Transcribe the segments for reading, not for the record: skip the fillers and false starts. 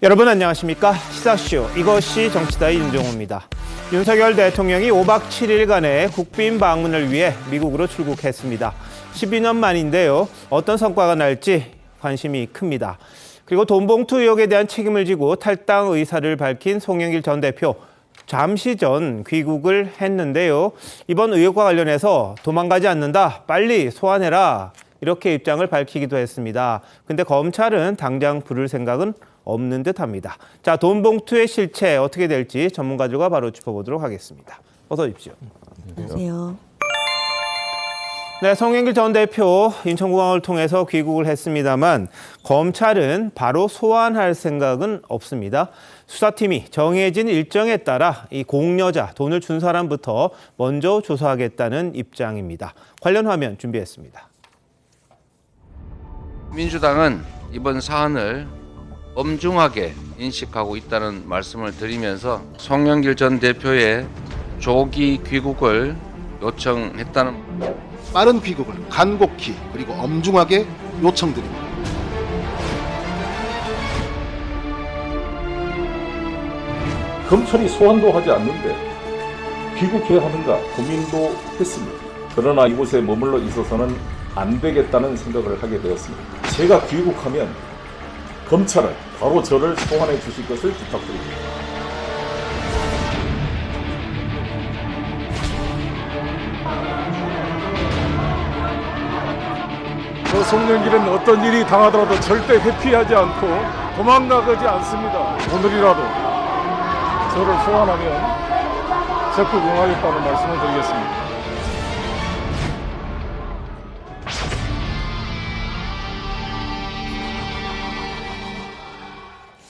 여러분 안녕하십니까? 시사쇼 이것이 정치다의 윤종호입니다. 윤석열 대통령이 5박 7일간의 국빈 방문을 위해 미국으로 출국했습니다. 12년 만인데요. 어떤 성과가 날지 관심이 큽니다. 그리고 돈봉투 의혹에 대한 책임을 지고 탈당 의사를 밝힌 송영길 전 대표. 잠시 전 귀국을 했는데요. 이번 의혹과 관련해서 도망가지 않는다. 빨리 소환해라. 이렇게 입장을 밝히기도 했습니다. 근데 검찰은 당장 부를 생각은 없는 듯합니다. 자, 돈봉투의 실체 어떻게 될지 전문가들과 바로 짚어보도록 하겠습니다. 어서 오십시오. 안녕하세요. 네, 송영길 전 대표 인천공항을 통해서 귀국을 했습니다만 검찰은 바로 소환할 생각은 없습니다. 수사팀이 정해진 일정에 따라 이 공여자, 돈을 준 사람부터 먼저 조사하겠다는 입장입니다. 관련 화면 준비했습니다. 민주당은 이번 사안을 엄중하게 인식하고 있다는 말씀을 드리면서 송영길 전 대표의 조기 귀국을 요청했다는 빠른 귀국을 간곡히 그리고 엄중하게 요청드립니다. 검찰이 소환도 하지 않는데 귀국해야 하는가 고민도 했습니다. 그러나 이곳에 머물러 있어서는 안 되겠다는 생각을 하게 되었습니다. 제가 귀국하면 검찰은 바로 저를 소환해 주실 것을 부탁드립니다. 저 송영길은 어떤 일이 당하더라도 절대 회피하지 않고 도망가지 않습니다. 오늘이라도 저를 소환하면 적극 응하겠다는 말씀을 드리겠습니다.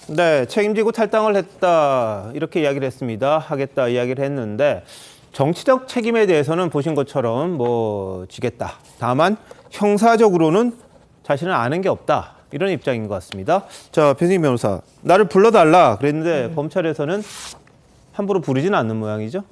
네, 책임지고 탈당을 했다 이렇게 이야기를 했습니다. 하겠다 이야기를 했는데 정치적 책임에 대해서는 보신 것처럼 지겠다. 다만 형사적으로는 자신은 아는 게 없다. 이런 입장인 것 같습니다. 자, 배승희 변호사, 나를 불러달라 그랬는데 검찰에서는 함부로 부르지는 않는 모양이죠?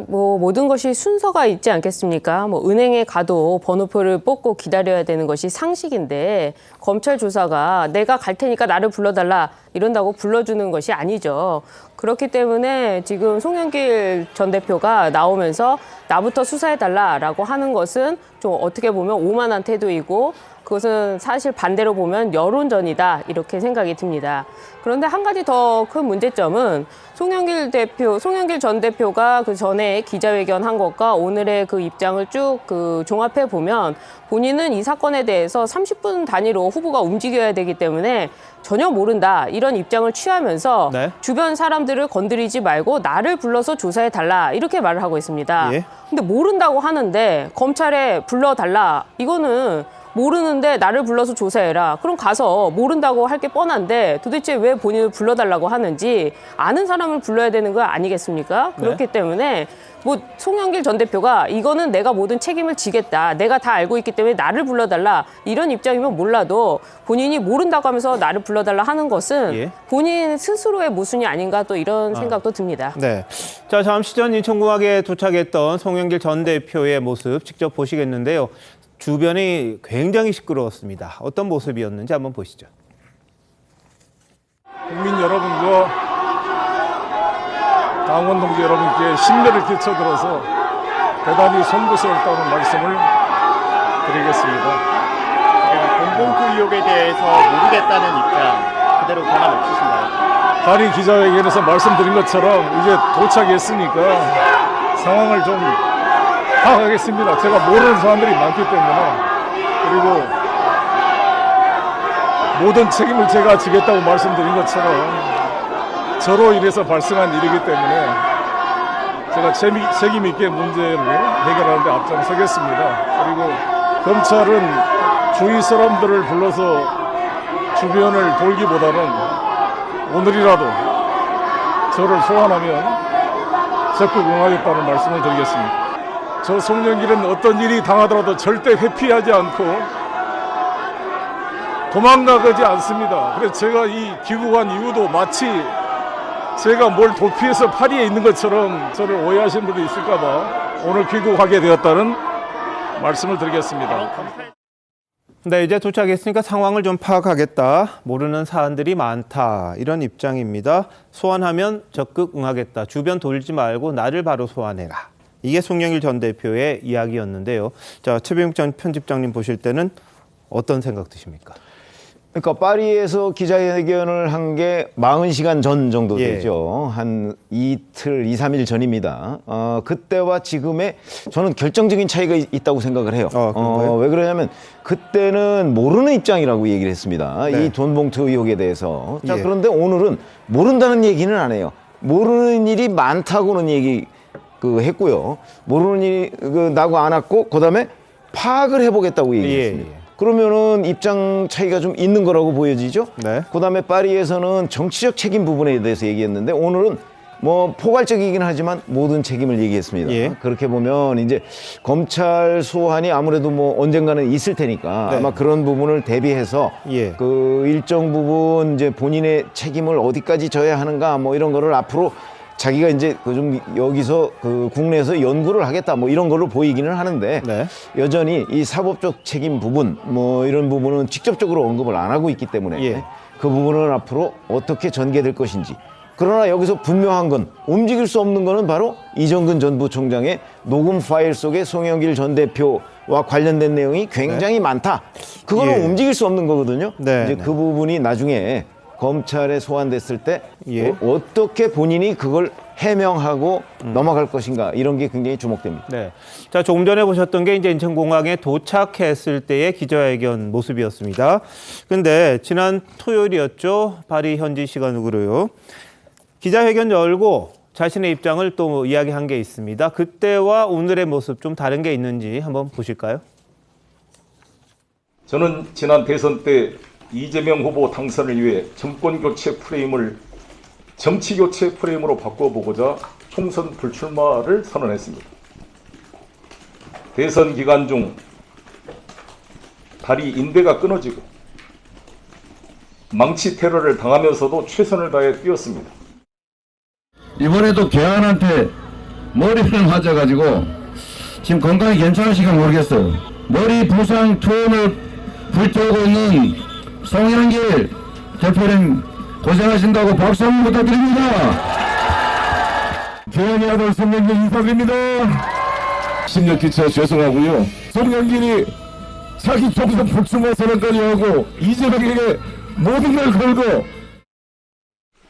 모든 것이 순서가 있지 않겠습니까? 은행에 가도 번호표를 뽑고 기다려야 되는 것이 상식인데 검찰 조사가 내가 갈 테니까 나를 불러달라 이런다고 불러주는 것이 아니죠. 그렇기 때문에 지금 송영길 전 대표가 나오면서 나부터 수사해달라라고 하는 것은 좀 어떻게 보면 오만한 태도이고 그것은 사실 반대로 보면 여론전이다 이렇게 생각이 듭니다. 그런데 한 가지 더 큰 문제점은 송영길 전 대표가 그 전에 기자회견 한 것과 오늘의 그 입장을 쭉 종합해 보면 본인은 이 사건에 대해서 30분 단위로 후보가 움직여야 되기 때문에 전혀 모른다 이런 입장을 취하면서 네. 주변 사람들을 건드리지 말고 나를 불러서 조사해 달라 이렇게 말을 하고 있습니다. 예. 근데 모른다고 하는데 검찰에 불러달라 이거는 모르는데 나를 불러서 조사해라. 그럼 가서 모른다고 할 게 뻔한데 도대체 왜 본인을 불러달라고 하는지 아는 사람을 불러야 되는 거 아니겠습니까? 그렇기 때문에 송영길 전 대표가 이거는 내가 모든 책임을 지겠다. 내가 다 알고 있기 때문에 나를 불러달라. 이런 입장이면 몰라도 본인이 모른다고 하면서 나를 불러달라 하는 것은 본인 스스로의 모순이 아닌가 또 이런 생각도 듭니다. 네. 자, 잠시 전 인천공항에 도착했던 송영길 전 대표의 모습 직접 보시겠는데요. 주변이 굉장히 시끄러웠습니다. 어떤 모습이었는지 한번 보시죠. 국민 여러분과 당원 동지 여러분께 심려를 끼쳐들어서 대단히 송구스럽다는 말씀을 드리겠습니다. 돈봉투 의혹에 대해서 모르겠다는 입장 그대로 변함없으신가요? 단위 기자회견에서 말씀드린 것처럼 이제 도착했으니까 상황을 좀 파악하겠습니다. 제가 모르는 사람들이 많기 때문에 그리고 모든 책임을 제가 지겠다고 말씀드린 것처럼 저로 인해서 발생한 일이기 때문에 제가 책임 있게 문제를 해결하는 데 앞장서겠습니다. 그리고 검찰은 주위 사람들을 불러서 주변을 돌기보다는 오늘이라도 저를 소환하면 적극 응하겠다는 말씀을 드리겠습니다. 저 송영길은 어떤 일이 당하더라도 절대 회피하지 않고 도망가지 않습니다. 그래서 제가 이 귀국한 이유도 마치 제가 뭘 도피해서 파리에 있는 것처럼 저를 오해하시는 분도 있을까 봐 오늘 귀국하게 되었다는 말씀을 드리겠습니다. 네, 이제 도착했으니까 상황을 좀 파악하겠다. 모르는 사안들이 많다. 이런 입장입니다. 소환하면 적극 응하겠다. 주변 돌지 말고 나를 바로 소환해라. 이게 송영길 전 대표의 이야기였는데요. 자, 최병욱 전 편집장님 보실 때는 어떤 생각 드십니까? 그러니까 파리에서 기자회견을 한 게 40시간 전 정도 예. 되죠. 한 이틀, 2, 3일 전입니다. 그때와 지금의 저는 결정적인 차이가 있다고 생각을 해요. 그런가요? 왜 그러냐면 그때는 모르는 입장이라고 얘기를 했습니다. 네. 이 돈봉투 의혹에 대해서. 자, 예. 그런데 오늘은 모른다는 얘기는 안 해요. 모르는 일이 많다고는 얘기 했고요. 모르는 일이 나고 안 왔고 그다음에 파악을 해보겠다고 얘기했습니다. 예. 그러면은 입장 차이가 좀 있는 거라고 보여지죠. 네. 그다음에 파리에서는 정치적 책임 부분에 대해서 얘기했는데 오늘은 뭐 포괄적이긴 하지만 모든 책임을 얘기했습니다. 예. 그렇게 보면 이제 검찰 소환이 아무래도 뭐 언젠가는 있을 테니까 네. 아마 그런 부분을 대비해서 예. 그 일정 부분 이제 본인의 책임을 어디까지 져야 하는가 뭐 이런 거를 앞으로 자기가 이제 좀 여기서 국내에서 연구를 하겠다 뭐 이런 걸로 보이기는 하는데 네. 여전히 이 사법적 책임 부분 뭐 이런 부분은 직접적으로 언급을 안 하고 있기 때문에 예. 그 부분은 앞으로 어떻게 전개될 것인지. 그러나 여기서 분명한 건 움직일 수 없는 거는 바로 이정근 전 부총장의 녹음 파일 속에 송영길 전 대표와 관련된 내용이 굉장히 많다. 그거는 예. 움직일 수 없는 거거든요. 네, 이제 네. 그 부분이 나중에 검찰에 소환됐을 때 예. 어떻게 본인이 그걸 해명하고 넘어갈 것인가 이런 게 굉장히 주목됩니다. 네. 자, 조금 전에 보셨던 게 이제 인천공항에 도착했을 때의 기자회견 모습이었습니다. 근데 지난 토요일이었죠. 파리 현지 시간으로요. 기자회견 열고 자신의 입장을 또 이야기한 게 있습니다. 그때와 오늘의 모습 좀 다른 게 있는지 한번 보실까요? 저는 지난 대선 때 이재명 후보 당선을 위해 정권 교체 프레임을 정치 교체 프레임으로 바꿔보고자 총선 불출마를 선언했습니다. 대선 기간 중 다리 인대가 끊어지고 망치 테러를 당하면서도 최선을 다해 뛰었습니다. 이번에도 개안한테 머리를 맞아가지고 지금 건강이 괜찮으신가 모르겠어요. 머리 부상 투혼을 불태우고 있는 송영길 대표님 고생하신다고 박수 한번 부탁드립니다. 개안이 아들 송영길 인사드립니다. 10년 기차 죄송하고요. 송영길이 자기 총선 불출마 선언까지 하고 이재명에게 모든 걸 걸고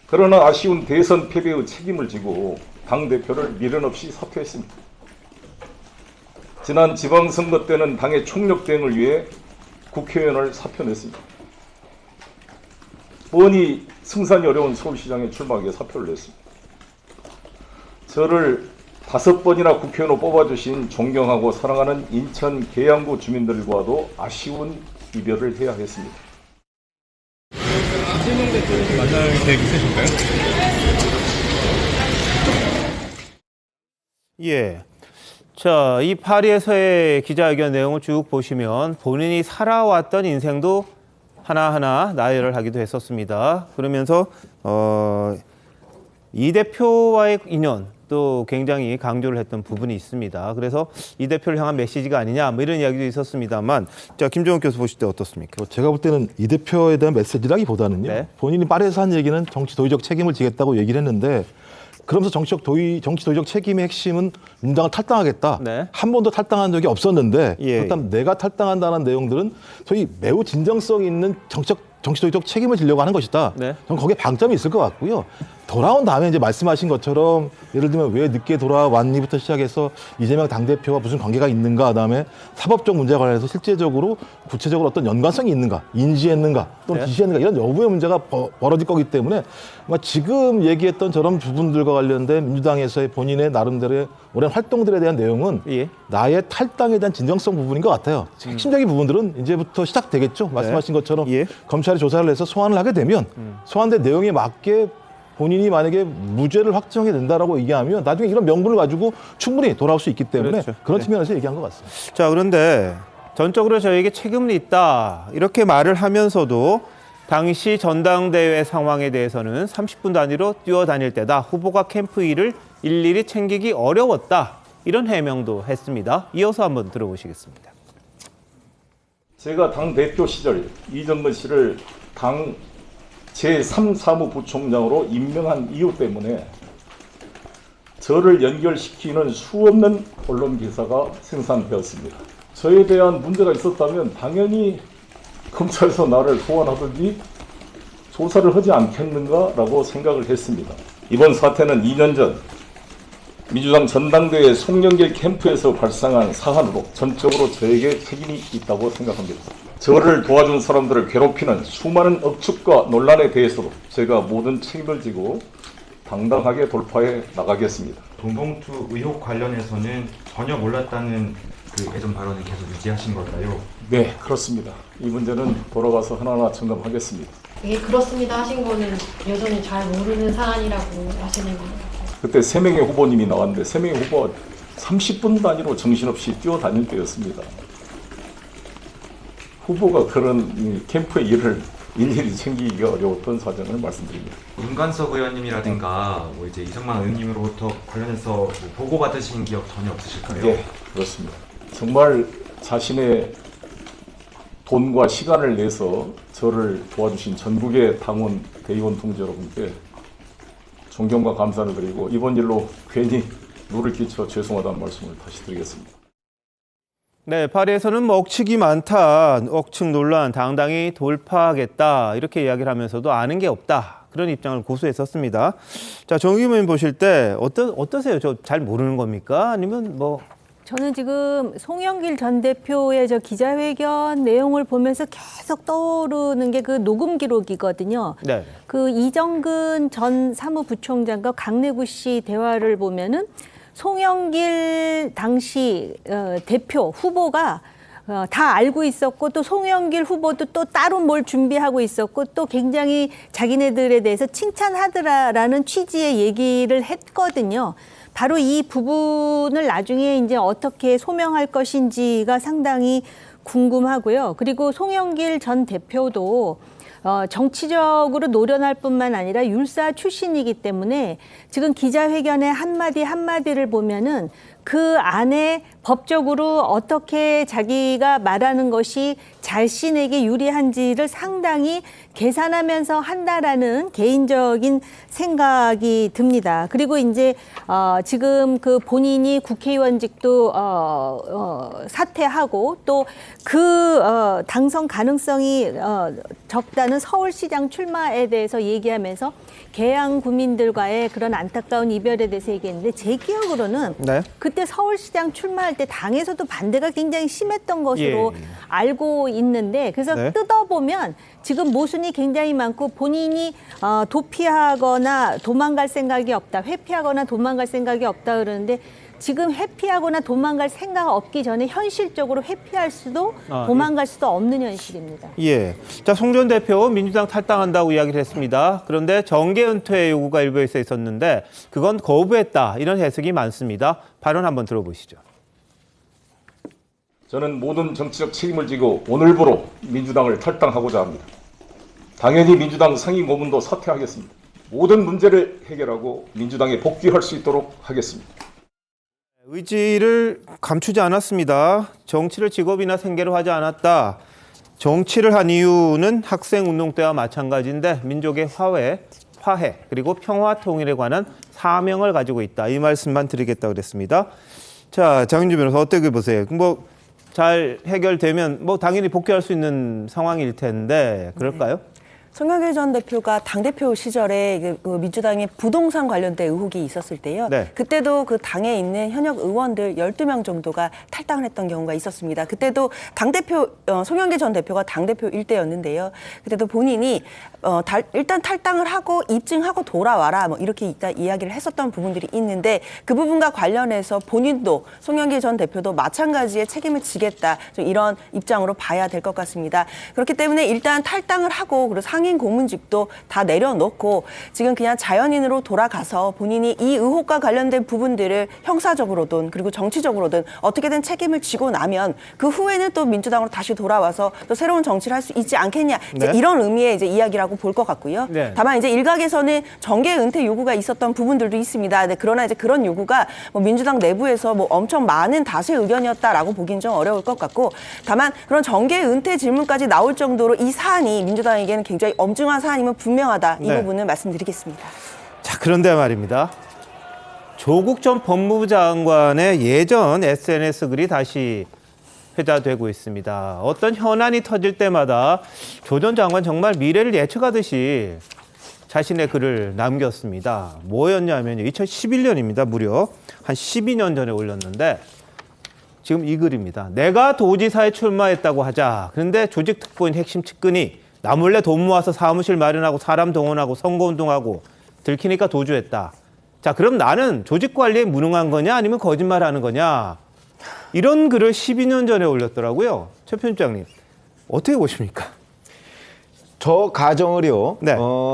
그러나 아쉬운 대선 패배의 책임을 지고 당대표를 미련 없이 사퇴했습니다. 지난 지방선거 때는 당의 총력 대응을 위해 국회의원을 사표냈습니다. 뻔히 승산이 어려운 서울시장에 출마하기 위해 사표를 냈습니다. 저를 5번이나 국회의원으로 뽑아주신 존경하고 사랑하는 인천 계양구 주민들과도 아쉬운 이별을 해야 했습니다. 이재명 대표님 만날 계획 있으신가요? 예. 자, 이 파리에서의 기자회견 내용을 쭉 보시면 본인이 살아왔던 인생도 하나하나 나열을 하기도 했었습니다. 그러면서 이 대표와의 인연 또 굉장히 강조를 했던 부분이 있습니다. 그래서 이 대표를 향한 메시지가 아니냐 뭐 이런 이야기도 있었습니다만, 자, 김종욱 교수 보실 때 어떻습니까? 제가 볼 때는 이 대표에 대한 메시지라기보다는요. 네. 본인이 파리에서 한 얘기는 정치 도의적 책임을 지겠다고 얘기를 했는데, 그러면서 정치 도의적 책임의 핵심은 민당을 탈당하겠다. 네. 한 번도 탈당한 적이 없었는데 예. 일단 내가 탈당한다는 내용들은 소위 매우 진정성 있는 정치 도의적 책임을 지려고 하는 것이다. 네. 저는 거기에 방점이 있을 것 같고요. 돌아온 다음에 이제 말씀하신 것처럼 예를 들면 왜 늦게 돌아왔니부터 시작해서 이재명 당대표와 무슨 관계가 있는가, 그다음에 사법적 문제에 관해서 실제적으로 구체적으로 어떤 연관성이 있는가, 인지했는가 또는 네. 지시했는가 이런 여부의 문제가 벌어질 거기 때문에 아마 지금 얘기했던 저런 부분들과 관련된 민주당에서의 본인의 나름대로의 오랜 활동들에 대한 내용은 예. 나의 탈당에 대한 진정성 부분인 것 같아요. 핵심적인 부분들은 이제부터 시작되겠죠. 말씀하신 것처럼 예. 검찰이 조사를 해서 소환을 하게 되면 소환된 내용에 맞게 본인이 만약에 무죄를 확정이 된다라고 얘기하면 나중에 이런 명분을 가지고 충분히 돌아올 수 있기 때문에 그렇죠. 그런 네. 측면에서 얘기한 것 같습니다. 자, 그런데 전적으로 저에게 책임이 있다 이렇게 말을 하면서도 당시 전당대회 상황에 대해서는 30분 단위로 뛰어다닐 때다. 후보가 캠프 일을 일일이 챙기기 어려웠다. 이런 해명도 했습니다. 이어서 한번 들어보시겠습니다. 제가 당대표 시절 이정근 씨를 당 제3사무부총장으로 임명한 이유 때문에 저를 연결시키는 수없는 언론 기사가 생산되었습니다. 저에 대한 문제가 있었다면 당연히 검찰에서 나를 소환하든지 조사를 하지 않겠는가라고 생각을 했습니다. 이번 사태는 2년 전 민주당 전당대회 송영길 캠프에서 발생한 사안으로 전적으로 저에게 책임이 있다고 생각합니다. 저를 도와준 사람들을 괴롭히는 수많은 억측과 논란에 대해서도 제가 모든 책임을 지고 당당하게 돌파해 나가겠습니다. 돈봉투 의혹 관련해서는 전혀 몰랐다는 그 예전 발언을 계속 유지하신 걸까요? 네, 그렇습니다. 이 문제는 돌아가서 하나하나 점검하겠습니다. 예, 그렇습니다 하신 거는 여전히 잘 모르는 사안이라고 하시는 거예요. 그때 3명의 후보님이 나왔는데 3명의 후보가 30분 단위로 정신없이 뛰어다닐 때였습니다. 후보가 그런 캠프의 일을 일일이 챙기기가 어려웠던 사정을 말씀드립니다. 윤관석 의원님이라든가 뭐 이제 이성만 의원님으로부터 관련해서 뭐 보고받으신 기억 전혀 없으실까요? 네, 그렇습니다. 정말 자신의 돈과 시간을 내서 저를 도와주신 전국의 당원, 대의원 동지 여러분께 존경과 감사를 드리고 이번 일로 괜히 누를 끼쳐 죄송하다는 말씀을 다시 드리겠습니다. 네, 파리에서는 뭐 억측이 많다, 억측 논란 당당히 돌파하겠다 이렇게 이야기를 하면서도 아는 게 없다 그런 입장을 고수했었습니다. 자, 정의김 의원 보실 때 어떠세요? 저 잘 모르는 겁니까? 아니면 뭐? 저는 지금 송영길 전 대표의 저 기자회견 내용을 보면서 계속 떠오르는 게 그 녹음 기록이거든요. 네. 그 이정근 전 사무부총장과 강내구 씨 대화를 보면은 송영길 당시 대표 후보가 다 알고 있었고 또 송영길 후보도 또 따로 뭘 준비하고 있었고 또 굉장히 자기네들에 대해서 칭찬하더라라는 취지의 얘기를 했거든요. 바로 이 부분을 나중에 이제 어떻게 소명할 것인지가 상당히 궁금하고요. 그리고 송영길 전 대표도 정치적으로 노련할 뿐만 아니라 율사 출신이기 때문에 지금 기자회견의 한마디 한마디를 보면은 그 안에 법적으로 어떻게 자기가 말하는 것이 자신에게 유리한지를 상당히 계산하면서 한다라는 개인적인 생각이 듭니다. 그리고 이제 지금 그 본인이 국회의원직도 사퇴하고 또 그 당선 가능성이 적다는 서울시장 출마에 대해서 얘기하면서 개항 구민들과의 그런 안타까운 이별에 대해서 얘기했는데 제 기억으로는 네. 그때 서울시장 출마할 때 당에서도 반대가 굉장히 심했던 것으로 알고 있는데 그래서 네. 뜯어보면 지금 모순이 굉장히 많고 본인이 도피하거나 도망갈 생각이 없다, 회피하거나 도망갈 생각이 없다 그러는데 지금 회피하거나 도망갈 생각 없기 전에 현실적으로 회피할 수도 도망갈 수도 없는 현실입니다. 예. 자, 송 전 대표 민주당 탈당한다고 이야기를 했습니다. 그런데 정계 은퇴 요구가 일부에서 있었는데 그건 거부했다 이런 해석이 많습니다. 발언 한번 들어보시죠. 저는 모든 정치적 책임을 지고 오늘부로 민주당을 탈당하고자 합니다. 당연히 민주당 상임 고문도 사퇴하겠습니다. 모든 문제를 해결하고 민주당에 복귀할 수 있도록 하겠습니다. 의지를 감추지 않았습니다. 정치를 직업이나 생계로 하지 않았다. 정치를 한 이유는 학생운동 때와 마찬가지인데 민족의 화해 그리고 평화 통일에 관한 사명을 가지고 있다. 이 말씀만 드리겠다 그랬습니다. 자, 장윤주 변호사 어떻게 보세요? 뭐 잘 해결되면 뭐 당연히 복귀할 수 있는 상황일 텐데 그럴까요? 송영길 전 대표가 당대표 시절에 그 민주당의 부동산 관련된 의혹이 있었을 때요. 네. 그때도 그 당에 있는 현역 의원들 12명 정도가 탈당을 했던 경우가 있었습니다. 그때도 당대표, 송영길 전 대표가 당대표일 때였는데요. 그때도 본인이 일단 탈당을 하고 입증하고 돌아와라 뭐 이렇게 일단 이야기를 했었던 부분들이 있는데 그 부분과 관련해서 본인도 송영길 전 대표도 마찬가지의 책임을 지겠다. 좀 이런 입장으로 봐야 될 것 같습니다. 그렇기 때문에 일단 탈당을 하고 그리고 상임 고문직도 다 내려놓고 지금 그냥 자연인으로 돌아가서 본인이 이 의혹과 관련된 부분들을 형사적으로든 그리고 정치적으로든 어떻게든 책임을 지고 나면 그 후에는 또 민주당으로 다시 돌아와서 또 새로운 정치를 할 수 있지 않겠냐. 이제 네. 이런 의미의 이제 이야기라고 볼 것 같고요. 네. 다만 이제 일각에서는 정계 은퇴 요구가 있었던 부분들도 있습니다. 네, 그러나 이제 그런 요구가 뭐 민주당 내부에서 뭐 엄청 많은 다수의 의견이었다라고 보기는 좀 어려울 것 같고, 다만 그런 정계 은퇴 질문까지 나올 정도로 이 사안이 민주당에게는 굉장히 엄중한 사안임은 분명하다. 이 네. 부분을 말씀드리겠습니다. 자, 그런데 말입니다. 조국 전 법무부 장관의 예전 SNS 글이 다시 회자되고 있습니다. 어떤 현안이 터질 때마다 조 전 장관 정말 미래를 예측하듯이 자신의 글을 남겼습니다. 뭐였냐면요. 2011년입니다. 무려 한 12년 전에 올렸는데 지금 이 글입니다. 내가 도지사에 출마했다고 하자. 그런데 조직특보인 핵심 측근이 나 몰래 돈 모아서 사무실 마련하고 사람 동원하고 선거운동하고 들키니까 도주했다. 자, 그럼 나는 조직 관리에 무능한 거냐 아니면 거짓말하는 거냐? 이런 글을 12년 전에 올렸더라고요. 최 편집장님, 어떻게 보십니까? 저 가정을요. 네.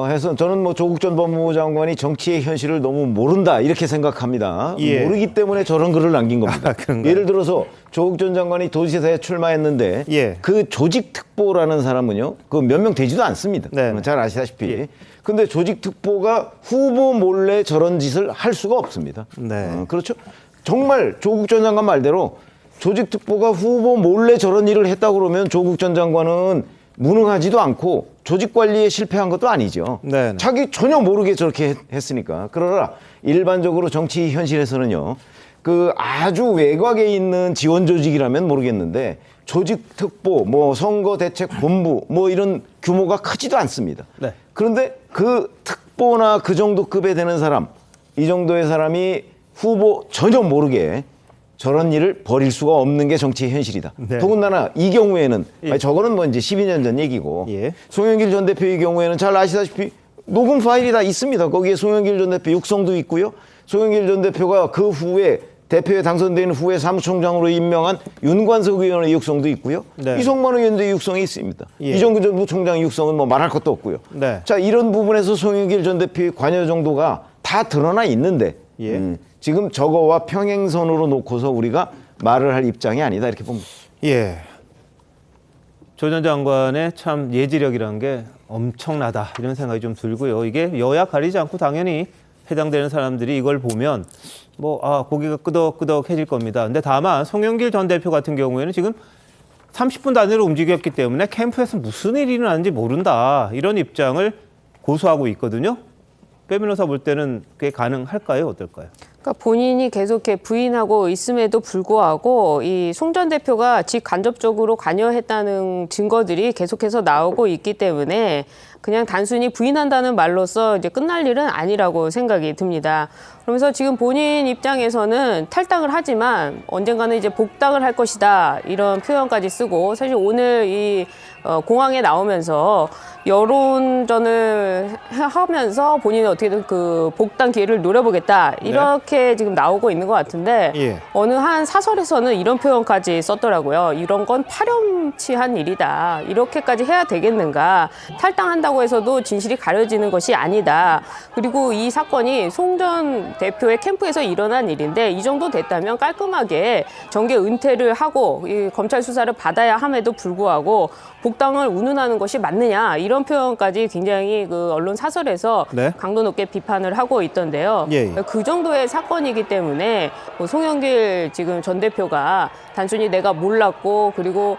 해서 저는 뭐 조국 전 법무부 장관이 정치의 현실을 너무 모른다 이렇게 생각합니다. 예. 모르기 때문에 저런 글을 남긴 겁니다. 그런가요? 예를 들어서 조국 전 장관이 도지사에 출마했는데 예. 그 조직특보라는 사람은요, 그 몇 명 되지도 않습니다. 네. 잘 아시다시피. 예. 근데 조직특보가 후보 몰래 저런 짓을 할 수가 없습니다. 네. 그렇죠? 정말 조국 전 장관 말대로 조직특보가 후보 몰래 저런 일을 했다고 그러면 조국 전 장관은 무능하지도 않고 조직 관리에 실패한 것도 아니죠. 네네. 자기 전혀 모르게 저렇게 했으니까. 그러나 일반적으로 정치 현실에서는요, 그 아주 외곽에 있는 지원 조직이라면 모르겠는데 조직특보, 뭐 선거대책본부, 뭐 이런 규모가 크지도 않습니다. 네. 그런데 그 특보나 그 정도 급에 되는 사람, 이 정도의 사람이 후보 전혀 모르게 저런 일을 벌일 수가 없는 게 정치의 현실이다. 네. 더군다나 이 경우에는 예. 아니, 저거는 뭐 이제 12년 전 얘기고 예. 송영길 전 대표의 경우에는 잘 아시다시피 녹음 파일이 다 있습니다. 거기에 송영길 전 대표 육성도 있고요. 송영길 전 대표가 그 후에 대표에 당선된 후에 사무총장으로 임명한 윤관석 의원의 육성도 있고요. 네. 이성만 의원의 육성이 있습니다. 예. 이정근 전 부총장 육성은 뭐 말할 것도 없고요. 네. 자, 이런 부분에서 송영길 전 대표의 관여 정도가 다 드러나 있는데 예. 지금 저거와 평행선으로 놓고서 우리가 말을 할 입장이 아니다 이렇게 봅니다. 예. 조 전 장관의 참 예지력이라는 게 엄청나다 이런 생각이 좀 들고요. 이게 여야 가리지 않고 당연히 해당되는 사람들이 이걸 보면 고개가 끄덕끄덕해질 겁니다. 근데 다만 송영길 전 대표 같은 경우에는 지금 30분 단위로 움직였기 때문에 캠프에서 무슨 일이 일어나는지 모른다 이런 입장을 고수하고 있거든요. 배 변호사 볼 때는 그게 가능할까요? 어떨까요? 그러니까 본인이 계속 이렇게 부인하고 있음에도 불구하고 이 송 전 대표가 직간접적으로 관여했다는 증거들이 계속해서 나오고 있기 때문에 그냥 단순히 부인한다는 말로써 이제 끝날 일은 아니라고 생각이 듭니다. 그러면서 지금 본인 입장에서는 탈당을 하지만 언젠가는 이제 복당을 할 것이다 이런 표현까지 쓰고, 사실 오늘 이 공항에 나오면서 여론전을 하면서 본인이 어떻게든 그 복당 기회를 노려보겠다 이렇게 지금 나오고 있는 것 같은데 예. 어느 한 사설에서는 이런 표현까지 썼더라고요. 이런 건 파렴치한 일이다. 이렇게까지 해야 되겠는가. 탈당한다고 해서도 진실이 가려지는 것이 아니다. 그리고 이 사건이 송 전 대표의 캠프에서 일어난 일인데 이 정도 됐다면 깔끔하게 정계 은퇴를 하고 이 검찰 수사를 받아야 함에도 불구하고 복당을 운운하는 것이 맞느냐 이런 표현까지 굉장히 그 언론 사설에서 네. 강도 높게 비판을 하고 있던데요. 예, 예. 그 정도의 사건이기 때문에 뭐 송영길 지금 전 대표가 단순히 내가 몰랐고 그리고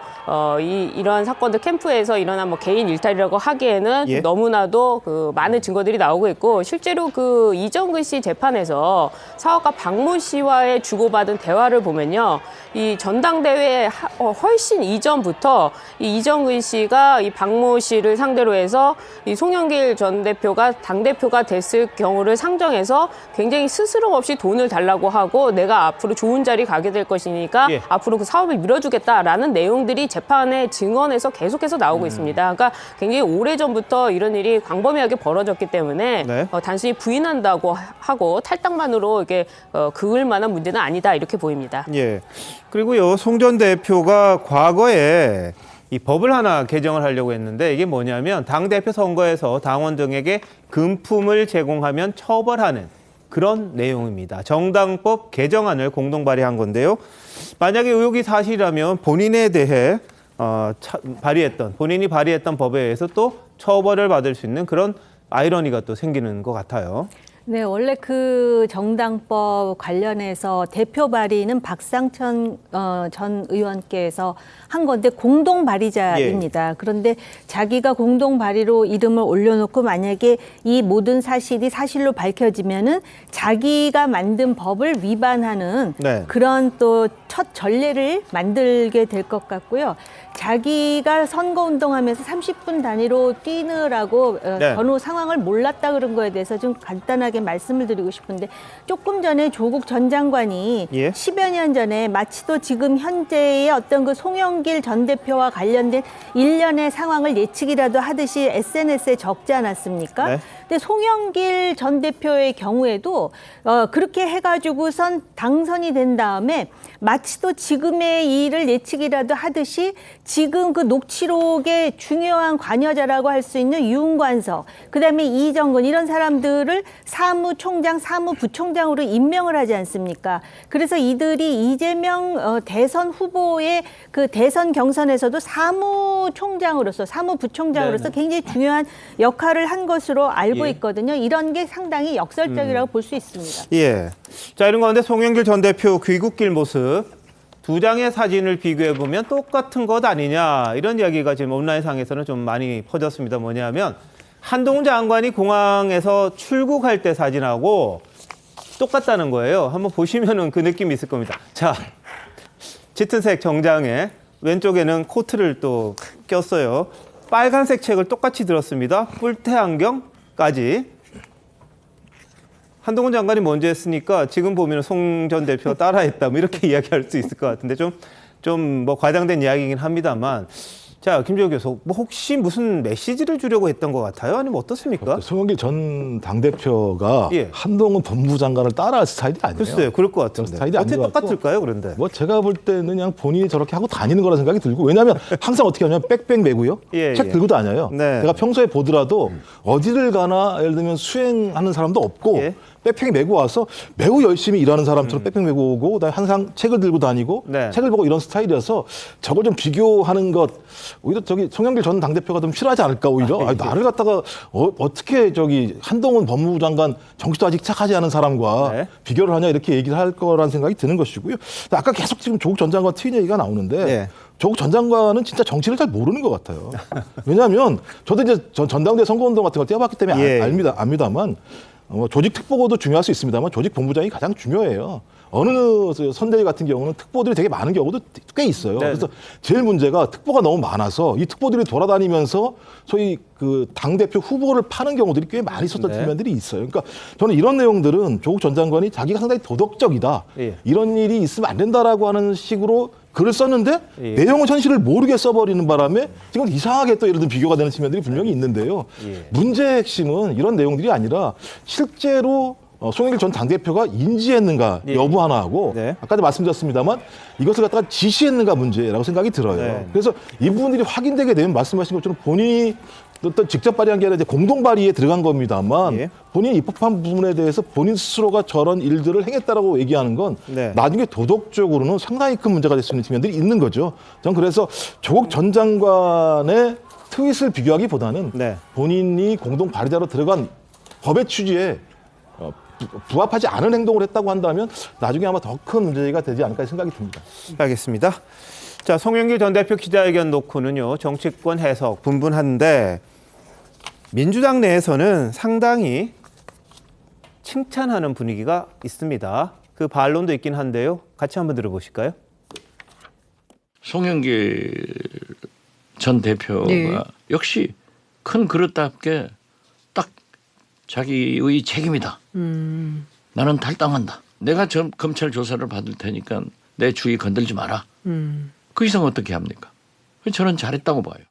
이러한 사건들 캠프에서 일어난 뭐 개인 일탈이라고 하기에는 예. 너무나도 그 많은 증거들이 나오고 있고, 실제로 그 이정근 씨 재판에서 사업가 박모 씨와의 주고받은 대화를 보면요, 이 전당대회 훨씬 이전부터 이 이정근 씨가 이 박모 씨를 상대로 해서 이 송영길 전 대표가 당대표가 됐을 경우를 상정해서 굉장히 스스럼 없이 돈을 달라고 하고 내가 앞으로 좋은 자리 가게 될 것이니까 예. 앞으로 그 사업을 밀어주겠다라는 내용들이 재판의 증언에서 계속해서 나오고 있습니다. 그러니까 굉장히 오래전부터 이런 일이 광범위하게 벌어졌기 때문에 네. 단순히 부인한다고 하고 탈당만으로 이렇게 그을 만한 문제는 아니다 이렇게 보입니다. 예. 그리고요, 송 전 대표가 과거에 이 법을 하나 개정을 하려고 했는데 이게 뭐냐면 당대표 선거에서 당원 등에게 금품을 제공하면 처벌하는 그런 내용입니다. 정당법 개정안을 공동 발의한 건데요. 만약에 의혹이 사실이라면 본인에 대해 본인이 발의했던 법에 의해서 또 처벌을 받을 수 있는 그런 아이러니가 또 생기는 것 같아요. 네, 원래 그 정당법 관련해서 대표 발의는 박상천 전 의원께서 한 건데 공동 발의자입니다. 그런데 자기가 공동 발의로 이름을 올려놓고 만약에 이 모든 사실이 사실로 밝혀지면은 자기가 만든 법을 위반하는 그런 또 첫 전례를 만들게 될 것 같고요. 자기가 선거운동하면서 30분 단위로 뛰느라고 전후 상황을 몰랐다 그런 거에 대해서 좀 간단하게 말씀을 드리고 싶은데 조금 전에 조국 전 장관이 10여 년 전에 마치도 지금 현재의 어떤 그 송영길 전 대표와 관련된 일련의 상황을 예측이라도 하듯이 SNS에 적지 않았습니까? 근데 송영길 전 대표의 경우에도 그렇게 해가지고선 당선이 된 다음에 마치도 지금의 일을 예측이라도 하듯이 지금 그 녹취록의 중요한 관여자라고 할 수 있는 유은관석, 그다음에 이정근 이런 사람들을 사무총장, 사무부총장으로 임명을 하지 않습니까? 그래서 이들이 이재명 대선 후보의 그 대선 경선에서도 사무총장으로서, 사무부총장으로서 굉장히 중요한 역할을 한 것으로 알고 있거든요. 이런 게 상당히 역설적이라고 볼 수 있습니다. 예. 자, 이런 가운데 송영길 전 대표 귀국길 모습 두 장의 사진을 비교해보면 똑같은 것 아니냐 이런 이야기가 지금 온라인상에서는 좀 많이 퍼졌습니다. 뭐냐면 한동훈 장관이 공항에서 출국할 때 사진하고 똑같다는 거예요. 한번 보시면은 그 느낌이 있을 겁니다. 자, 짙은색 정장에 왼쪽에는 코트를 또 꼈어요. 빨간색 책을 똑같이 들었습니다. 뿔테 안경까지. 한동훈 장관이 먼저 했으니까 지금 보면 송 전 대표가 따라했다 뭐 이렇게 이야기할 수 있을 것 같은데 좀 뭐 과장된 이야기이긴 합니다만, 자, 김재호 교수, 뭐 혹시 무슨 메시지를 주려고 했던 것 같아요? 아니면 어떻습니까? 송영길 전 당대표가 한동훈 법무장관을 따라할 스타일이 아니에요. 글쎄요, 그럴 것 같은데. 스타일이 어떻게 아닌 것 같고, 똑같을까요, 그런데? 뭐 제가 볼 때는 그냥 본인이 저렇게 하고 다니는 거라 생각이 들고, 왜냐하면 항상 어떻게 하냐면 백백 메고요. 책 들고 다녀요. 내가 평소에 보더라도 어디를 가나 예를 들면 수행하는 사람도 없고 백팩 메고 와서 매우 열심히 일하는 사람처럼 백팩 메고 오고, 그다음에 항상 책을 들고 다니고 책을 보고 이런 스타일이어서 저걸 좀 비교하는 것, 오히려 저기 송영길 전 당대표가 좀 싫어하지 않을까 오히려. 나를 갖다가 어떻게 저기 한동훈 법무부 장관 정치도 아직 시작하지 않은 사람과 비교를 하냐 이렇게 얘기를 할 거라는 생각이 드는 것이고요. 아까 계속 지금 조국 전 장관 트윈 얘기가 나오는데 조국 전 장관은 진짜 정치를 잘 모르는 것 같아요. 왜냐하면 저도 이제 전당대 선거운동 같은 걸 뛰어봤기 때문에 압니다만 조직 특보도 중요할 수 있습니다만 조직 본부장이 가장 중요해요. 어느 선대위 같은 경우는 특보들이 되게 많은 경우도 꽤 있어요. 그래서 제일 문제가 특보가 너무 많아서 이 특보들이 돌아다니면서 소위 그 당대표 후보를 파는 경우들이 꽤 많이 있었던 측면들이 있어요. 그러니까 저는 이런 내용들은 조국 전 장관이 자기가 상당히 도덕적이다. 이런 일이 있으면 안 된다라고 하는 식으로 글을 썼는데 내용은 현실을 모르게 써버리는 바람에 지금 이상하게 또 예를 들어 비교가 되는 측면들이 분명히 있는데요. 문제의 핵심은 이런 내용들이 아니라 실제로 송영길 전 당대표가 인지했는가 여부 하나하고 아까도 말씀드렸습니다만 이것을 갖다가 지시했는가 문제라고 생각이 들어요. 그래서 이 부분들이 확인되게 되면 말씀하신 것처럼 본인이 어떤 직접 발의한 게 아니라 이제 공동 발의에 들어간 겁니다만 본인이 입법한 부분에 대해서 본인 스스로가 저런 일들을 행했다라고 얘기하는 건 나중에 도덕적으로는 상당히 큰 문제가 될 수 있는 측면들이 있는 거죠. 저는 그래서 조국 전 장관의 트윗을 비교하기보다는 본인이 공동 발의자로 들어간 법의 취지에 부합하지 않은 행동을 했다고 한다면 나중에 아마 더 큰 문제가 되지 않을까 생각이 듭니다. 알겠습니다. 자, 송영길 전 대표 기자회견 놓고는요, 정치권 해석 분분한데 민주당 내에서는 상당히 칭찬하는 분위기가 있습니다. 그 반론도 있긴 한데요. 같이 한번 들어보실까요? 송영길 전 대표가 역시 큰 그릇답게 딱 자기의 책임이다. 나는 탈당한다. 내가 검찰 조사를 받을 테니까 내 주위 건들지 마라. 그 이상 어떻게 합니까? 저는 잘했다고 봐요.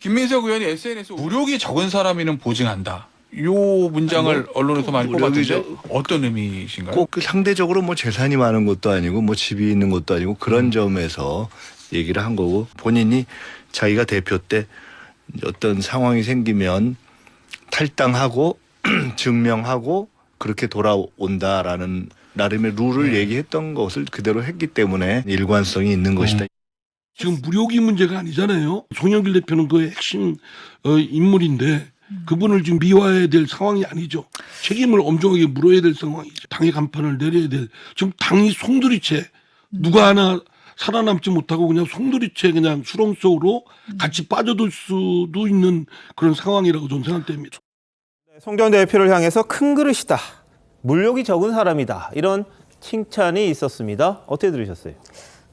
김민석 의원이 SNS 무력이 적은 사람이는 보증한다. 요 문장을 언론에서 많이 뽑았는데 어떤 의미이신가요? 꼭 상대적으로 뭐 재산이 많은 것도 아니고 뭐 집이 있는 것도 아니고 그런 점에서 얘기를 한 거고 본인이 자기가 대표 때 어떤 상황이 생기면 탈당하고 증명하고 그렇게 돌아온다라는 나름의 룰을 얘기했던 것을 그대로 했기 때문에 일관성이 있는 것이다. 지금 무력이 문제가 아니잖아요. 송영길 대표는 그 핵심 인물인데 그분을 지금 미화해야 될 상황이 아니죠. 책임을 엄중하게 물어야 될 상황이죠. 당의 간판을 내려야 될. 지금 당이 송두리째 누가 하나 살아남지 못하고 그냥 송두리째 그냥 수렁 속으로 같이 빠져들 수도 있는 그런 상황이라고 저는 생각됩니다. 송 전 대표를 향해서 큰 그릇이다. 물욕이 적은 사람이다. 이런 칭찬이 있었습니다. 어떻게 들으셨어요?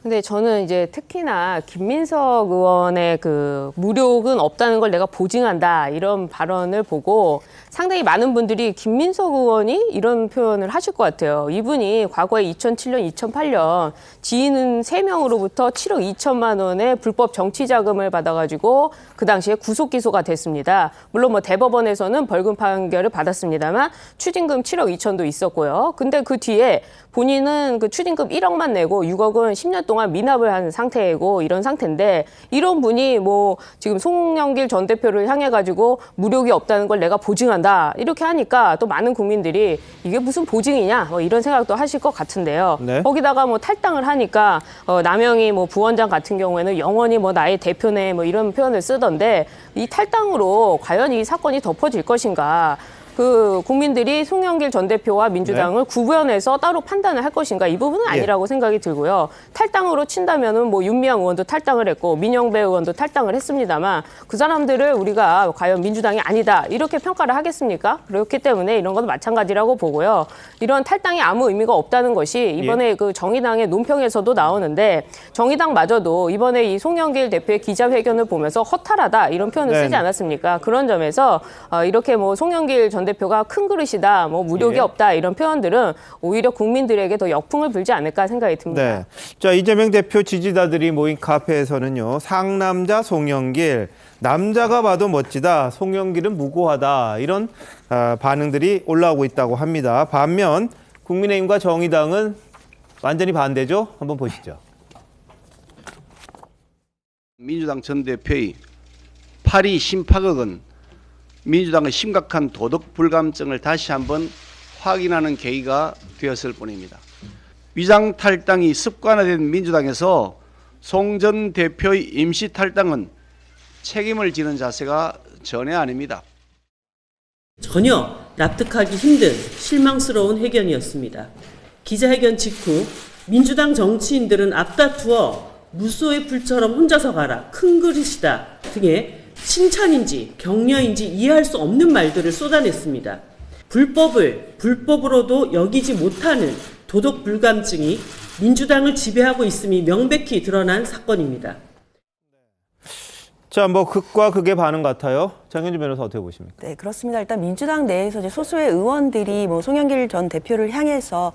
근데 저는 이제 특히나 김민석 의원의 그 무력은 없다는 걸 내가 보증한다 이런 발언을 보고 상당히 많은 분들이 김민석 의원이 이런 표현을 하실 것 같아요. 이분이 과거에 2007년, 2008년 지인 3명으로부터 7억 2천만 원의 불법 정치 자금을 받아가지고 그 당시에 구속 기소가 됐습니다. 물론 뭐 대법원에서는 벌금 판결을 받았습니다만 추징금 7억 2천도 있었고요. 근데 그 뒤에 본인은 그 추징금 1억만 내고 6억은 10년 동안 미납을 한 상태이고 이런 상태인데 이런 분이 뭐 지금 송영길 전 대표를 향해 가지고 무력이 없다는 걸 내가 보증한다 이렇게 하니까 또 많은 국민들이 이게 무슨 보증이냐 뭐 이런 생각도 하실 것 같은데요. 네. 거기다가 뭐 탈당을 하니까 남영희 뭐 부원장 같은 경우에는 영원히 뭐 나의 대표네 뭐 이런 표현을 쓰던데 이 탈당으로 과연 이 사건이 덮어질 것인가? 그 국민들이 송영길 전 대표와 민주당을 구분해서 따로 판단을 할 것인가 이 부분은 아니라고 생각이 들고요. 탈당으로 친다면은 뭐 윤미향 의원도 탈당을 했고 민영배 의원도 탈당을 했습니다만 그 사람들을 우리가 과연 민주당이 아니다 이렇게 평가를 하겠습니까? 그렇기 때문에 이런 건 마찬가지라고 보고요. 이런 탈당이 아무 의미가 없다는 것이 이번에 그 정의당의 논평에서도 나오는데 정의당마저도 이번에 이 송영길 대표의 기자회견을 보면서 허탈하다 이런 표현을 쓰지 않았습니까? 그런 점에서 이렇게 뭐 송영길 전 대표가 큰 그릇이다, 뭐 무력이 없다 이런 표현들은 오히려 국민들에게 더 역풍을 불지 않을까 생각이 듭니다. 네. 자, 이재명 대표 지지자들이 모인 카페에서는요. 상남자 송영길, 남자가 봐도 멋지다, 송영길은 무고하다 이런 반응들이 올라오고 있다고 합니다. 반면 국민의힘과 정의당은 완전히 반대죠. 한번 보시죠. 민주당 전 대표의 파리 심파극은 민주당의 심각한 도덕 불감증을 다시 한번 확인하는 계기가 되었을 뿐입니다. 위장 탈당이 습관화된 민주당에서 송 전 대표의 임시 탈당은 책임을 지는 자세가 전혀 아닙니다. 전혀 납득하기 힘든 실망스러운 회견이었습니다. 기자회견 직후 민주당 정치인들은 앞다투어 무소의 불처럼 혼자서 가라, 큰 그릇이다 등의 칭찬인지 격려인지 이해할 수 없는 말들을 쏟아냈습니다. 불법을 불법으로도 여기지 못하는 도덕 불감증이 민주당을 지배하고 있음이 명백히 드러난 사건입니다. 자, 뭐 극과 극의 반응 같아요. 장현주 변호사 어떻게 보십니까? 네, 그렇습니다. 일단 민주당 내에서 이제 소수의 의원들이 뭐 송영길 전 대표를 향해서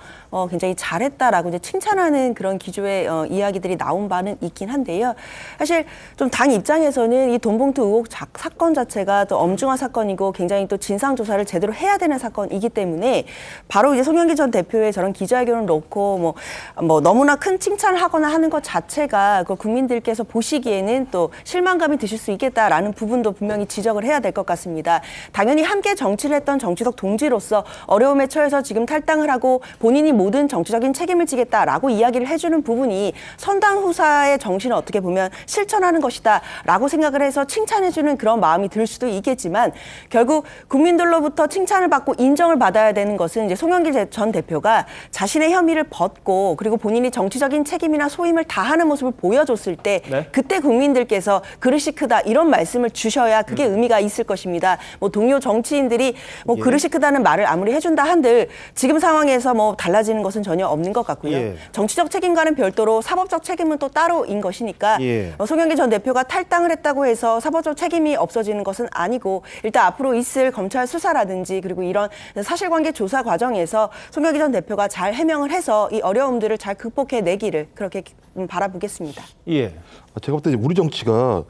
굉장히 잘했다라고 이제 칭찬하는 그런 기조의 이야기들이 나온 바는 있긴 한데요. 사실 좀 당 입장에서는 이 돈봉투 의혹 사건 자체가 또 엄중한 사건이고 굉장히 또 진상 조사를 제대로 해야 되는 사건이기 때문에 바로 이제 송영길 전 대표의 저런 기자회견을 놓고 뭐 너무나 큰 칭찬을 하거나 하는 것 자체가 그 국민들께서 보시기에는 또 실망감이 드실 수 있겠다라는 부분도 분명히 지적을 해야 될 것 같습니다. 당연히 함께 정치를 했던 정치적 동지로서 어려움에 처해서 지금 탈당을 하고 본인이 모든 정치적인 책임을 지겠다라고 이야기를 해주는 부분이 선당 후사의 정신을 어떻게 보면 실천하는 것이다라고 생각을 해서 칭찬해주는 그런 마음이 들 수도 있겠지만 결국 국민들로부터 칭찬을 받고 인정을 받아야 되는 것은 이제 송영길 전 대표가 자신의 혐의를 벗고 그리고 본인이 정치적인 책임이나 소임을 다하는 모습을 보여줬을 때 그때 국민들께서 그릇이 크다 이런 말씀을 주셔야 그게 의미가 있을 것입니다. 뭐 동료 정치인들이 뭐 그릇이 크다는 말을 아무리 해준다 한들 지금 상황에서 뭐 달라지는 것은 전혀 없는 것 같고요. 정치적 책임과는 별도로 사법적 책임은 또 따로인 것이니까 송영길 전 대표가 탈당을 했다고 해서 사법적 책임이 없어지는 것은 아니고 일단 앞으로 있을 검찰 수사라든지 그리고 이런 사실관계 조사 과정에서 송영길 전 대표가 잘 해명을 해서 이 어려움들을 잘 극복해내기를 그렇게 바라보겠습니다. 제가 볼 때 우리 정치가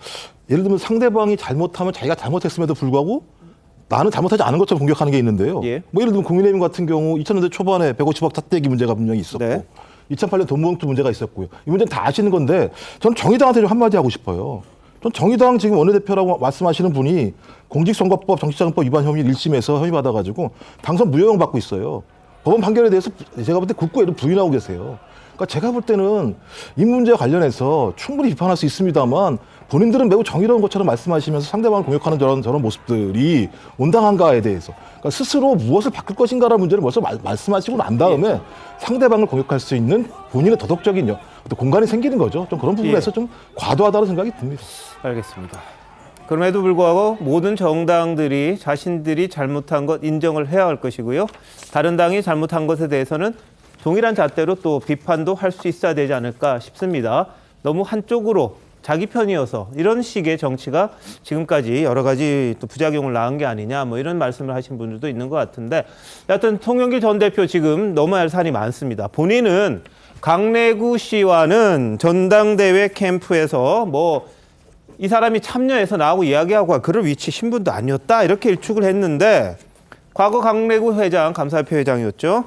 예를 들면 상대방이 잘못하면 자기가 잘못했음에도 불구하고 나는 잘못하지 않은 것처럼 공격하는 게 있는데요. 뭐 예를 들면 국민의힘 같은 경우 2000년대 초반에 150억 stat대기 문제가 분명히 있었고 2008년 돈봉투 문제가 있었고요. 이 문제는 다 아시는 건데 저는 정의당한테 좀 한마디 하고 싶어요. 전 정의당 지금 원내대표라고 말씀하시는 분이 공직선거법 정치자금법 위반 혐의 1심에서 혐의받아가지고 당선 무효형 받고 있어요. 법원 판결에 대해서 제가 볼 때 굳고에도 부인하고 계세요. 그러니까 제가 볼 때는 이 문제와 관련해서 충분히 비판할 수 있습니다만 본인들은 매우 정의로운 것처럼 말씀하시면서 상대방을 공격하는 저런 모습들이 온당한가에 대해서 그러니까 스스로 무엇을 바꿀 것인가라는 문제를 먼저 말씀하시고 난 다음에 상대방을 공격할 수 있는 본인의 도덕적인 또 공간이 생기는 거죠. 좀 그런 부분에서 좀 과도하다는 생각이 듭니다. 알겠습니다. 그럼에도 불구하고 모든 정당들이 자신들이 잘못한 것 인정을 해야 할 것이고요. 다른 당이 잘못한 것에 대해서는 동일한 잣대로 또 비판도 할 수 있어야 되지 않을까 싶습니다. 너무 한쪽으로 자기 편이어서 이런 식의 정치가 지금까지 여러 가지 또 부작용을 낳은 게 아니냐 뭐 이런 말씀을 하신 분들도 있는 것 같은데 여하튼 송영길 전 대표 지금 넘어야 할 산이 많습니다. 본인은 강래구 씨와는 전당대회 캠프에서 뭐 이 사람이 참여해서 나하고 이야기하고 그럴 위치 신분도 아니었다 이렇게 일축을 했는데 과거 강래구 회장, 감사협회 회장이었죠.